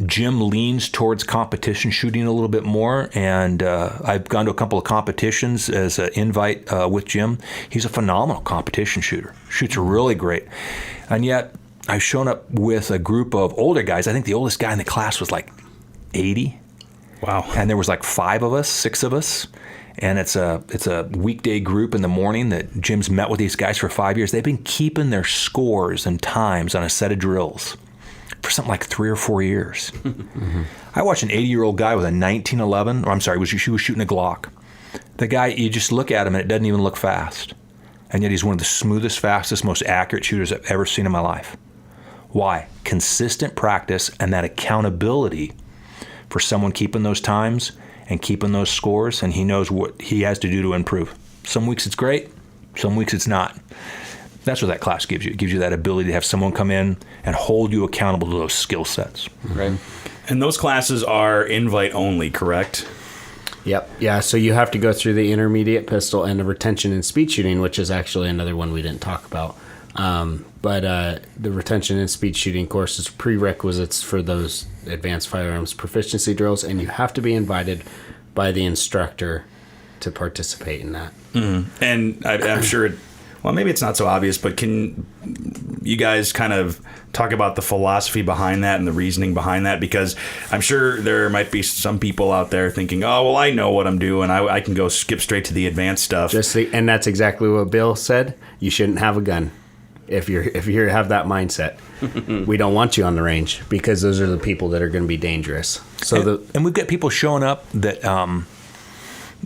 Jim leans towards competition shooting a little bit more, and I've gone to a couple of competitions as an invite with Jim. He's a phenomenal competition shooter, shoots really great. And yet, I've shown up with a group of older guys. I think the oldest guy in the class was like 80. Wow. And there was like 6 of us. And it's a weekday group in the morning that Jim's met with these guys for 5 years. They've been keeping their scores and times on a set of drills for something like 3 or 4 years. Mm-hmm. I watched an 80-year-old guy with a 1911, or I'm sorry, she was shooting a Glock. The guy, you just look at him and it doesn't even look fast. And yet he's one of the smoothest, fastest, most accurate shooters I've ever seen in my life. Why? Consistent practice and that accountability for someone keeping those times and keeping those scores, and he knows what he has to do to improve. Some weeks it's great, some weeks it's not. That's what that class gives you. It gives you that ability to have someone come in and hold you accountable to those skill sets. Right. And those classes are invite only, correct? Yep. Yeah, so you have to go through the intermediate pistol and the retention and speed shooting, which is actually another one we didn't talk about. But the retention and speed shooting course is prerequisites for those advanced firearms proficiency drills, and you have to be invited by the instructor to participate in that. Mm-hmm. And I'm sure, well, maybe it's not so obvious, but can you guys kind of talk about the philosophy behind that and the reasoning behind that? Because I'm sure there might be some people out there thinking, oh, well, I know what I'm doing. I can go skip straight to the advanced stuff. And that's exactly what Bill said. You shouldn't have a gun. If you have that mindset, we don't want you on the range because those are the people that are going to be dangerous. And we've got people showing up that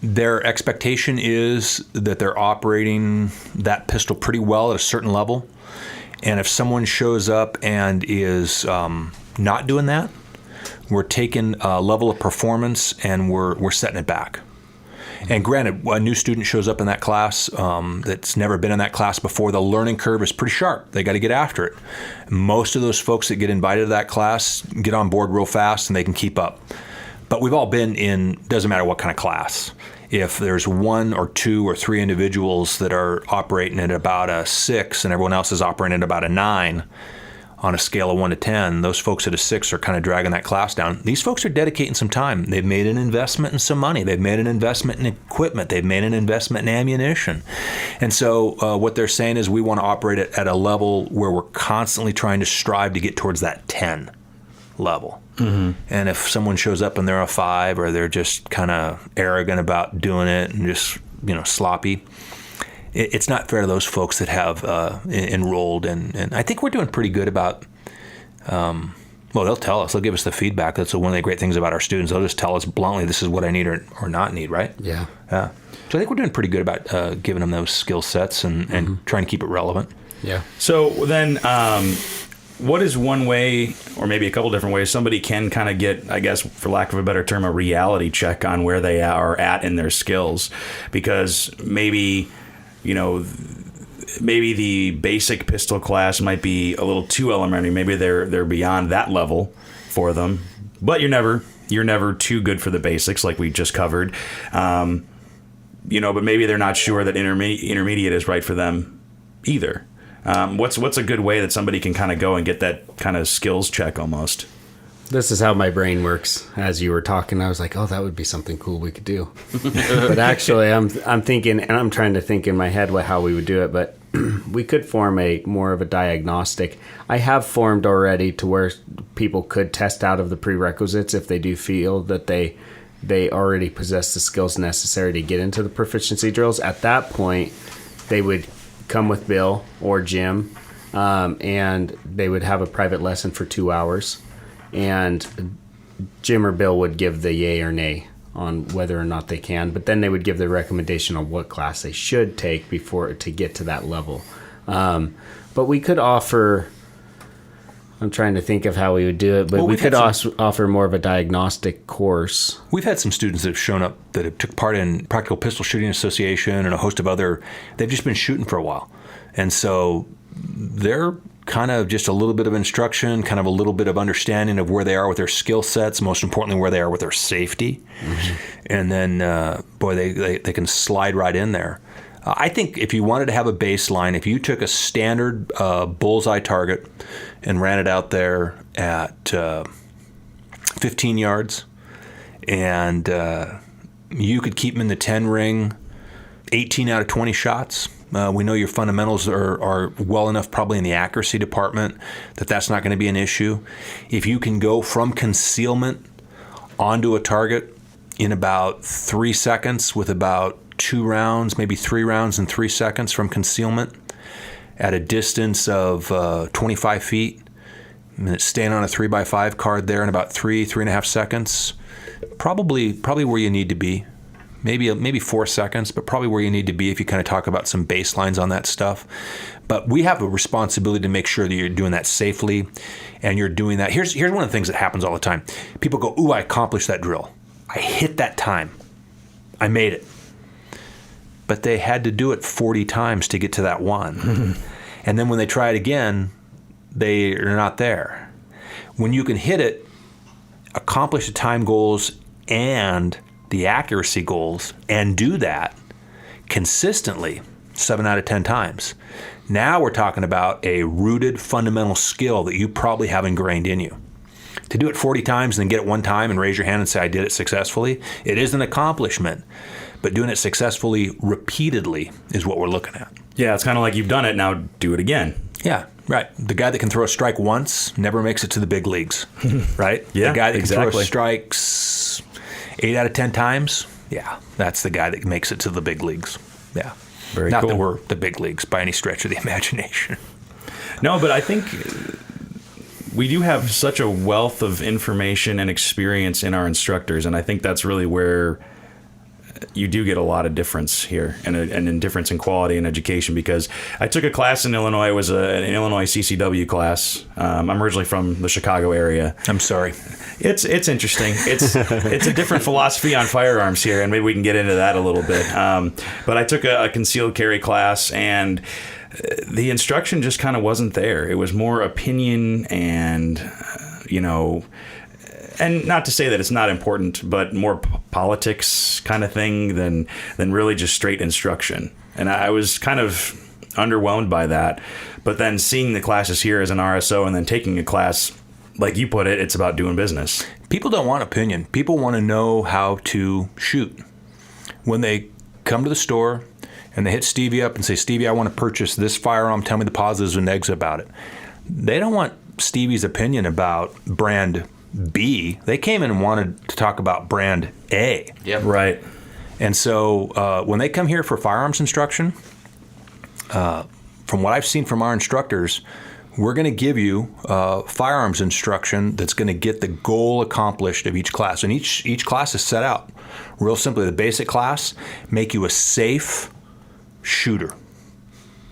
their expectation is that they're operating that pistol pretty well at a certain level, and if someone shows up and is not doing that, we're taking a level of performance and we're setting it back. And granted, a new student shows up in that class that's never been in that class before, the learning curve is pretty sharp. They got to get after it. Most of those folks that get invited to that class get on board real fast and they can keep up. But we've all been in, doesn't matter what kind of class. If there's 1 or 2 or 3 individuals that are operating at about a 6 and everyone else is operating at about a 9 on a scale of 1 to 10, those folks at a 6 are kind of dragging that class down. These folks are dedicating some time. They've made an investment in some money. They've made an investment in equipment. They've made an investment in ammunition. And so what they're saying is we want to operate at a level where we're constantly trying to strive to get towards that 10 level. Mm-hmm. And if someone shows up and they're a 5 or they're just kind of arrogant about doing it and just, sloppy, it's not fair to those folks that have enrolled. And I think we're doing pretty good about, they'll tell us. They'll give us the feedback. That's one of the great things about our students. They'll just tell us bluntly, this is what I need or not need, right? Yeah. Yeah. So I think we're doing pretty good about giving them those skill sets and trying to keep it relevant. Yeah. So then what is one way, or maybe a couple different ways, somebody can kind of get, I guess, for lack of a better term, a reality check on where they are at in their skills? Because maybe, maybe the basic pistol class might be a little too elementary. Maybe they're beyond that level for them. But you're never too good for the basics, like we just covered. But maybe they're not sure that intermediate is right for them either. What's a good way that somebody can kind of go and get that kind of skills check almost? This is how my brain works. As you were talking, I was like, oh, that would be something cool we could do. But actually, I'm thinking, and I'm trying to think in my head how we would do it, but we could form more of a diagnostic. I have formed already to where people could test out of the prerequisites if they do feel that they already possess the skills necessary to get into the proficiency drills. At that point, they would come with Bill or Jim, and they would have a private lesson for 2 hours. And Jim or Bill would give the yay or nay on whether or not they can, but then they would give the recommendation on what class they should take to get to that level. But we could offer, I'm trying to think of how we would do it, but we could offer more of a diagnostic course. We've had some students that have shown up that have took part in Practical Pistol Shooting Association and a host of other, they've just been shooting for a while. And so they're kind of just a little bit of instruction, kind of a little bit of understanding of where they are with their skill sets, most importantly, where they are with their safety. Mm-hmm. And then, they can slide right in there. I think if you wanted to have a baseline, if you took a standard bullseye target and ran it out there at 15 yards, and you could keep them in the 10 ring 18 out of 20 shots, we know your fundamentals are well enough probably in the accuracy department that's not going to be an issue. If you can go from concealment onto a target in about 3 seconds with about 2 rounds, maybe 3 rounds in 3 seconds from concealment at a distance of 25 feet, and it's staying on a 3x5 card there in about 3.5 seconds, probably where you need to be. Maybe 4 seconds, but probably where you need to be if you kind of talk about some baselines on that stuff. But we have a responsibility to make sure that you're doing that safely, and you're doing that. Here's one of the things that happens all the time. People go, ooh, I accomplished that drill. I hit that time. I made it. But they had to do it 40 times to get to that one. And then when they try it again, they are not there. When you can hit it, accomplish the time goals and the accuracy goals, and do that consistently 7 out of 10 times. Now we're talking about a rooted fundamental skill that you probably have ingrained in you. To do it 40 times and then get it one time and raise your hand and say, I did it successfully, it is an accomplishment. But doing it successfully repeatedly is what we're looking at. Yeah, it's kind of like you've done it, now do it again. Yeah, right. The guy that can throw a strike once never makes it to the big leagues, right? Yeah, the guy that can exactly. throw strikes 8 out of 10 times, yeah, that's the guy that makes it to the big leagues. Yeah. Very Not cool. that we're the big leagues by any stretch of the imagination. No, but I think we do have such a wealth of information and experience in our instructors, and I think that's really where you do get a lot of difference here, and a difference in quality and education, because I took a class in Illinois. It was an Illinois CCW class. I'm originally from the Chicago area. I'm sorry. It's interesting. It's a different philosophy on firearms here, and maybe we can get into that a little bit. But I took a concealed carry class, and the instruction just kind of wasn't there. It was more opinion and, and not to say that it's not important, but more politics kind of thing than really just straight instruction. And I was kind of underwhelmed by that. But then seeing the classes here as an RSO and then taking a class, like you put it, it's about doing business. People don't want opinion. People want to know how to shoot. When they come to the store and they hit Stevie up and say, Stevie, I want to purchase this firearm. Tell me the positives and negatives about it. They don't want Stevie's opinion about brand B. They came in and wanted to talk about brand A. Yep. Right. And so when they come here for firearms instruction, from what I've seen from our instructors, we're going to give you firearms instruction that's going to get the goal accomplished of each class. And each class is set out real simply. The basic class, make you a safe shooter.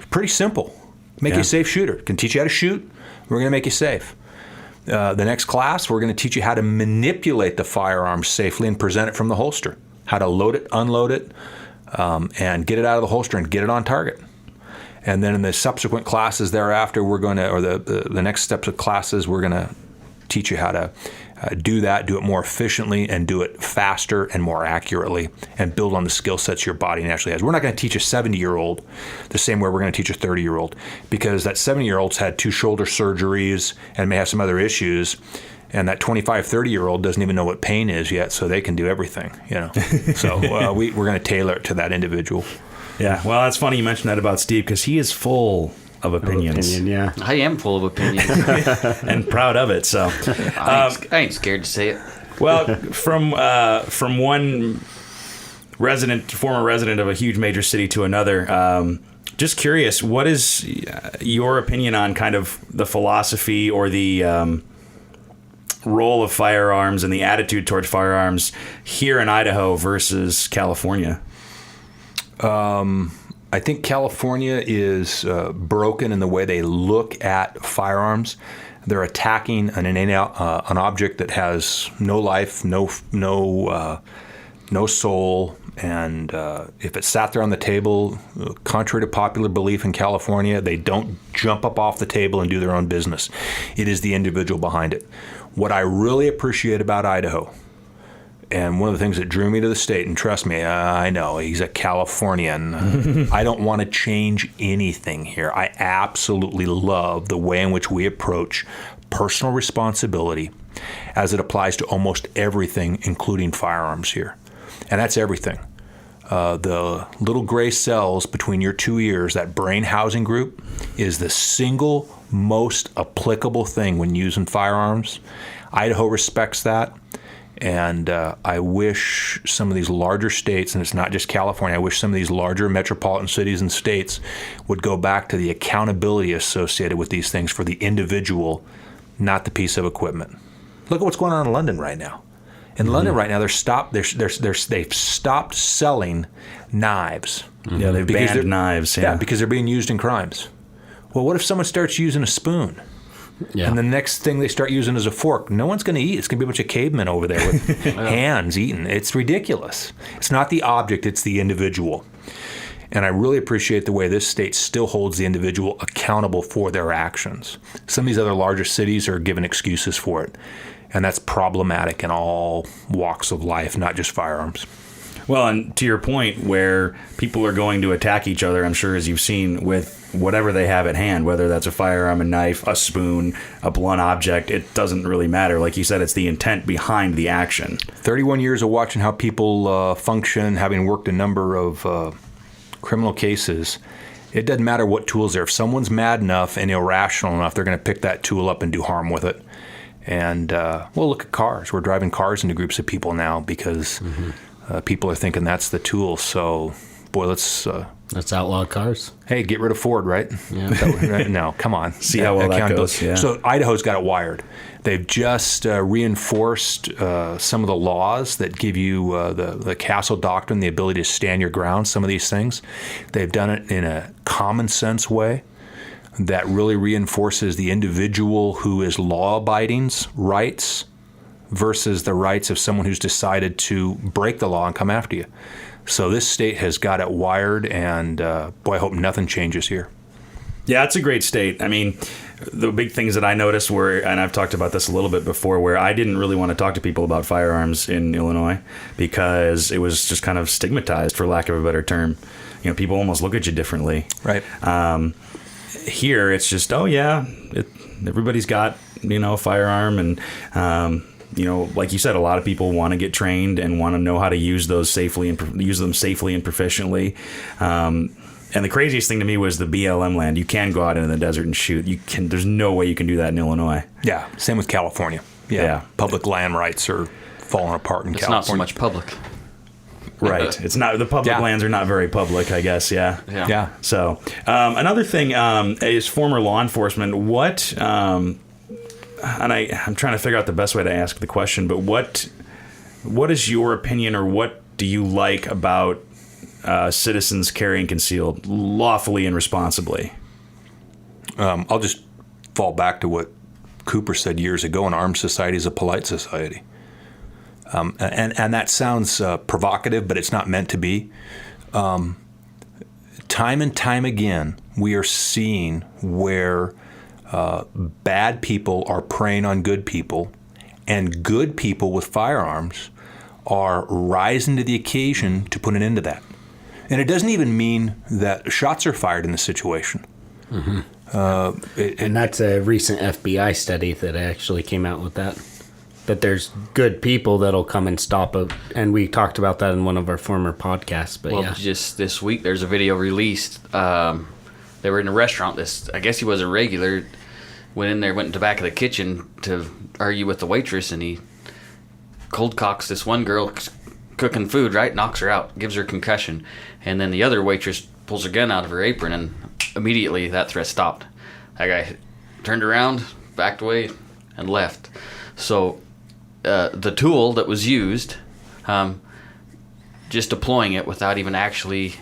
Pretty simple. Make you a safe shooter. Can teach you how to shoot. We're going to make you safe. The next class, we're going to teach you how to manipulate the firearm safely and present it from the holster. How to load it, unload it, and get it out of the holster and get it on target. And then in the subsequent classes thereafter, we're going to, or the next steps of classes, we're going to teach you how to do that, do it more efficiently, and do it faster and more accurately, and build on the skill sets your body naturally has. We're not going to teach a 70-year-old the same way we're going to teach a 30-year-old, because that 70-year-old's had 2 shoulder surgeries and may have some other issues, and that 25, 30-year-old doesn't even know what pain is yet, so they can do everything, So we're going to tailor it to that individual. Yeah, well, that's funny you mentioned that about Steve, because he is full of opinions. Yeah. I am full of opinions. And proud of it. So I ain't scared to say it. Well, from one former resident of a huge major city to another, just curious, what is your opinion on kind of the philosophy or the role of firearms and the attitude towards firearms here in Idaho versus California? I think California is broken in the way they look at firearms. They're attacking an object that has no life, no soul, and if it sat there on the table, contrary to popular belief in California, they don't jump up off the table and do their own business. It is the individual behind it. What I really appreciate about Idaho, and one of the things that drew me to the state, and trust me, I know, he's a Californian. I don't want to change anything here. I absolutely love the way in which we approach personal responsibility as it applies to almost everything, including firearms here. And that's everything. The little gray cells between your 2 ears, that brain housing group, is the single most applicable thing when using firearms. Idaho respects that. And I wish some of these larger states, and it's not just California, I wish some of these larger metropolitan cities and states would go back to the accountability associated with these things for the individual, not the piece of equipment. Look at what's going on in London right now. In London right now, they've stopped selling knives. Yeah, they've banned knives. Yeah, because they're being used in crimes. Well, what if someone starts using a spoon? Yeah. And the next thing they start using is a fork. No one's going to eat. It's going to be a bunch of cavemen over there with hands eating. It's ridiculous. It's not the object, it's the individual. And I really appreciate the way this state still holds the individual accountable for their actions. Some of these other larger cities are given excuses for it. And that's problematic in all walks of life, not just firearms. Well, and to your point, where people are going to attack each other, I'm sure, as you've seen, with whatever they have at hand, whether that's a firearm, a knife, a spoon, a blunt object, it doesn't really matter. Like you said, it's the intent behind the action. 31 years of watching how people function, having worked a number of criminal cases, it doesn't matter what tool's there. If someone's mad enough and irrational enough, they're going to pick that tool up and do harm with it. And, well, look at cars. We're driving cars into groups of people now because people are thinking that's the tool. So, boy, let's outlaw cars. Hey, get rid of Ford, right? Yeah. No, come on. See how well that goes. Yeah. So Idaho's got it wired. They've just reinforced some of the laws that give you the Castle Doctrine, the ability to stand your ground, some of these things. They've done it in a common sense way that really reinforces the individual who is law-abiding's rights versus the rights of someone who's decided to break the law and come after you. So this state has got it wired, and boy, I hope nothing changes here. Yeah, it's a great state. I mean, the big things that I noticed were, and I've talked about this a little bit before, where I didn't really want to talk to people about firearms in Illinois because it was just kind of stigmatized, for lack of a better term. You know, people almost look at you differently. Right. Here, it's just, everybody's got, a firearm, and like you said, a lot of people want to get trained and want to know how to use those safely and use them safely and proficiently. And the craziest thing to me was the BLM land. You can go out into the desert and shoot. There's no way you can do that in Illinois. Yeah, same with California. Yeah. Public land rights are falling apart in California. It's not so much public. Right. It's not, the public lands are not very public, I guess. Yeah. So, another thing is former law enforcement. What, and I'm trying to figure out the best way to ask the question, but what is your opinion, or what do you like about citizens carrying concealed lawfully and responsibly? I'll just fall back to what Cooper said years ago: an armed society is a polite society. And that sounds provocative, but it's not meant to be. Time and time again, we are seeing where bad people are preying on good people, and good people with firearms are rising to the occasion to put an end to that. And it doesn't even mean that shots are fired in the situation. Mm-hmm. And that's a recent FBI study that actually came out with that. That there's good people that'll come and stop it. And we talked about that in one of our former podcasts. But well, just this week, there's a video released. They were in a restaurant. I guess he was a regular. Went in there, went into the back of the kitchen to argue with the waitress, and he cold cocks this one girl cooking food, right? Knocks her out, gives her a concussion. And then the other waitress pulls her gun out of her apron, and immediately that threat stopped. That guy turned around, backed away, and left. So the tool that was used, just deploying it without even actually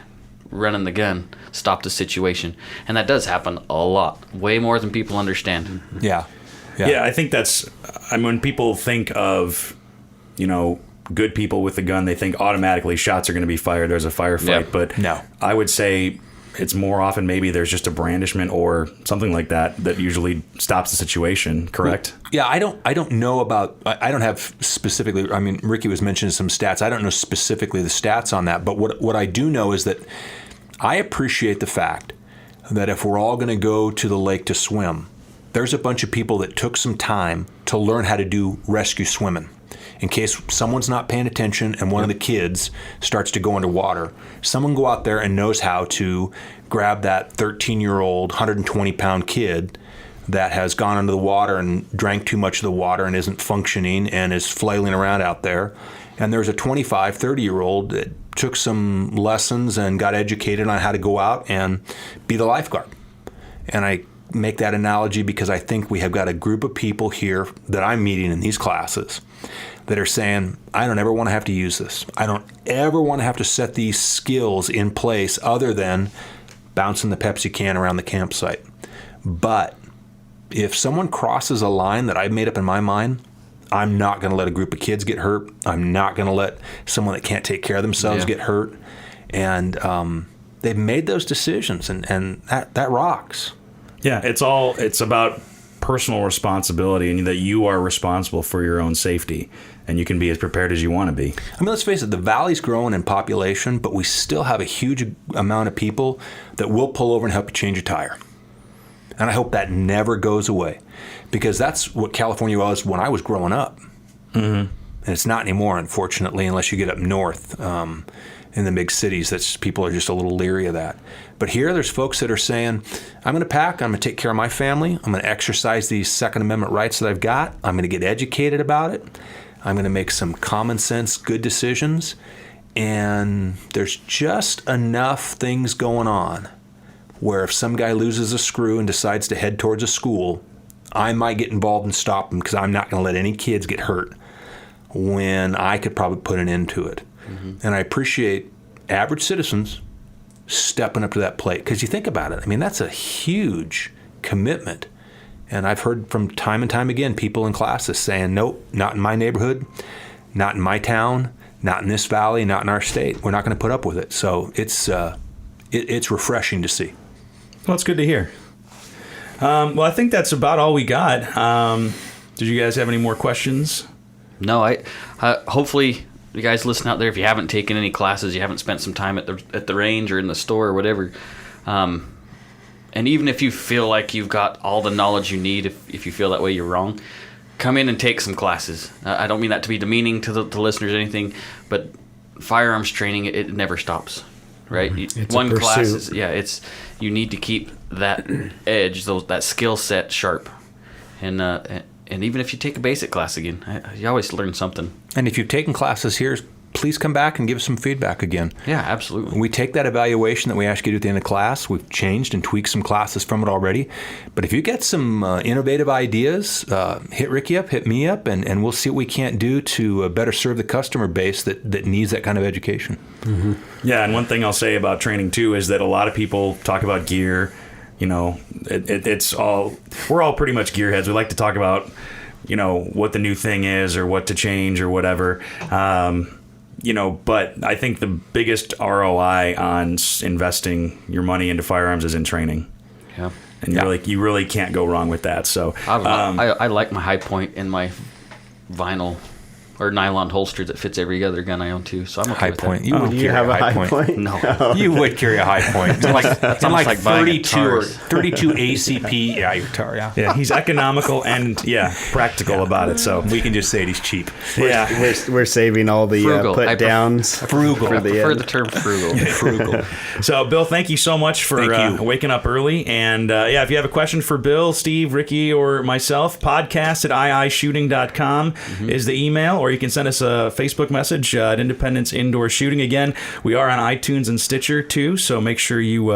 running the gun, stopped the situation. And that does happen a lot, way more than people understand. Yeah. I think that's, when people think of, good people with a gun, they think automatically shots are going to be fired. There's a firefight, Yeah. but No. I would say it's more often maybe there's just a brandishment or something like that usually stops the situation. Correct? Yeah, I don't know about. I don't have specifically. I mean, Ricky was mentioning some stats. I don't know specifically the stats on that. But what I do know is that I appreciate the fact that if we're all going to go to the lake to swim, there's a bunch of people that took some time to learn how to do rescue swimming. In case someone's not paying attention and one of the kids starts to go underwater, someone go out there and knows how to grab that 13-year-old, 120-pound kid that has gone under the water and drank too much of the water and isn't functioning and is flailing around out there. And there's a 25, 30-year-old that took some lessons and got educated on how to go out and be the lifeguard. And I make that analogy because I think we have got a group of people here that I'm meeting in these classes that are saying, I don't ever want to have to use this. I don't ever want to have to set these skills in place other than bouncing the Pepsi can around the campsite. But if someone crosses a line that I've made up in my mind, I'm not going to let a group of kids get hurt. I'm not going to let someone that can't take care of themselves get hurt. And they've made those decisions, and that rocks. Yeah, it's about personal responsibility and that you are responsible for your own safety and you can be as prepared as you want to be. I mean, let's face it, the valley's growing in population, but we still have a huge amount of people that will pull over and help you change a tire. And I hope that never goes away because that's what California was when I was growing up. Mm-hmm. And it's not anymore, unfortunately, unless you get up north in the big cities. People are just a little leery of that. But here, there's folks that are saying, I'm going to pack, I'm going to take care of my family, I'm going to exercise these Second Amendment rights that I've got, I'm going to get educated about it, I'm going to make some common sense, good decisions, and there's just enough things going on where if some guy loses a screw and decides to head towards a school, I might get involved and stop him because I'm not going to let any kids get hurt when I could probably put an end to it. Mm-hmm. And I appreciate average citizens stepping up to that plate because you think about it. I mean, that's a huge commitment. And I've heard from time and time again people in classes saying, nope, not in my neighborhood, not in my town, not in this valley, not in our state. We're not going to put up with it. So it's refreshing to see. Well, it's good to hear. Well, I think that's about all we got. Did you guys have any more questions? No, I hopefully you guys listen out there, if you haven't taken any classes, you haven't spent some time at the range or in the store or whatever, and even if you feel like you've got all the knowledge you need, if you feel that way, you're wrong. Come in and take some classes. I don't mean that to be demeaning to the listeners or anything, but firearms training, it never stops, right? It's one a class pursuit. is, you need to keep that edge, that skill set sharp, and even if you take a basic class again, you always learn something. And if you've taken classes here, please come back and give us some feedback again. Yeah, absolutely. We take that evaluation that we ask you to do at the end of class. We've changed and tweaked some classes from it already. But if you get some innovative ideas, hit Ricky up, hit me up, and we'll see what we can't do to better serve the customer base that needs that kind of education. Mm-hmm. Yeah, and one thing I'll say about training, too, is that a lot of people talk about gear. You know, we're all pretty much gearheads. We like to talk about, what the new thing is or what to change or whatever. But I think the biggest ROI on investing your money into firearms is in training. Yeah. And you really can't go wrong with that. So I like my high point in my vinyl or nylon holster that fits every other gun I own too. So I'm okay High with point. that. You would Do you carry have a high point. point? No. You would carry a high point. It's almost like buying 32 or guitars. 32 ACP. Yeah, guitar. Yeah. yeah, he's economical and practical about it. So We can just say he's cheap. We're saving all the Frugal. put downs. Frugal. For I the prefer end. the term frugal. Frugal. So, Bill, thank you so much for Thank you. waking up early. And if you have a question for Bill, Steve, Ricky, or myself, podcast at iishooting.com is the email, or you can send us a Facebook message at Independence Indoor Shooting. Again, we are on iTunes and Stitcher too, so make sure you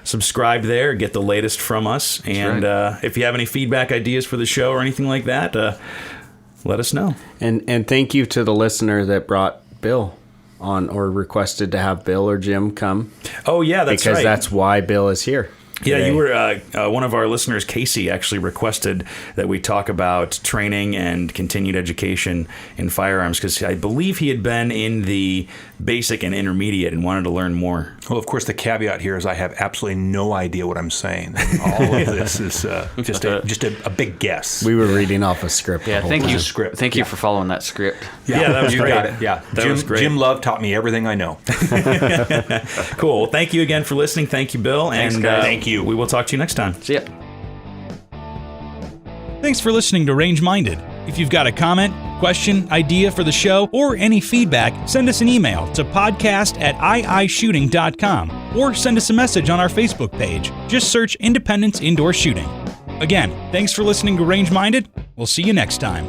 subscribe there, get the latest from us. And if you have any feedback, ideas for the show, or anything like that, let us know. And thank you to the listener that brought Bill on or requested to have Bill or Jim come. Oh, yeah, that's right. Because that's why Bill is here. Yeah, today. you were one of our listeners, Casey, actually requested that we talk about training and continued education in firearms because I believe he had been in the basic and intermediate and wanted to learn more. Well, of course, the caveat here is I have absolutely no idea what I'm saying. All of this is just a big guess. We were reading off a script. the Yeah, whole thank time. you. Script. Thank you for following that script. Yeah, that was you great. got it. Yeah, That was great. Jim Love taught me everything I know. Cool. Well, thank you again for listening. Thank you, Bill. Thanks, and guys. Thank you. We will talk to you next time. See ya. Thanks for listening to Range Minded. If you've got a comment, question, idea for the show, or any feedback, send us an email to podcast@iishooting.com or send us a message on our Facebook page. Just search Independence Indoor Shooting. Again, thanks for listening to Range Minded. We'll see you next time.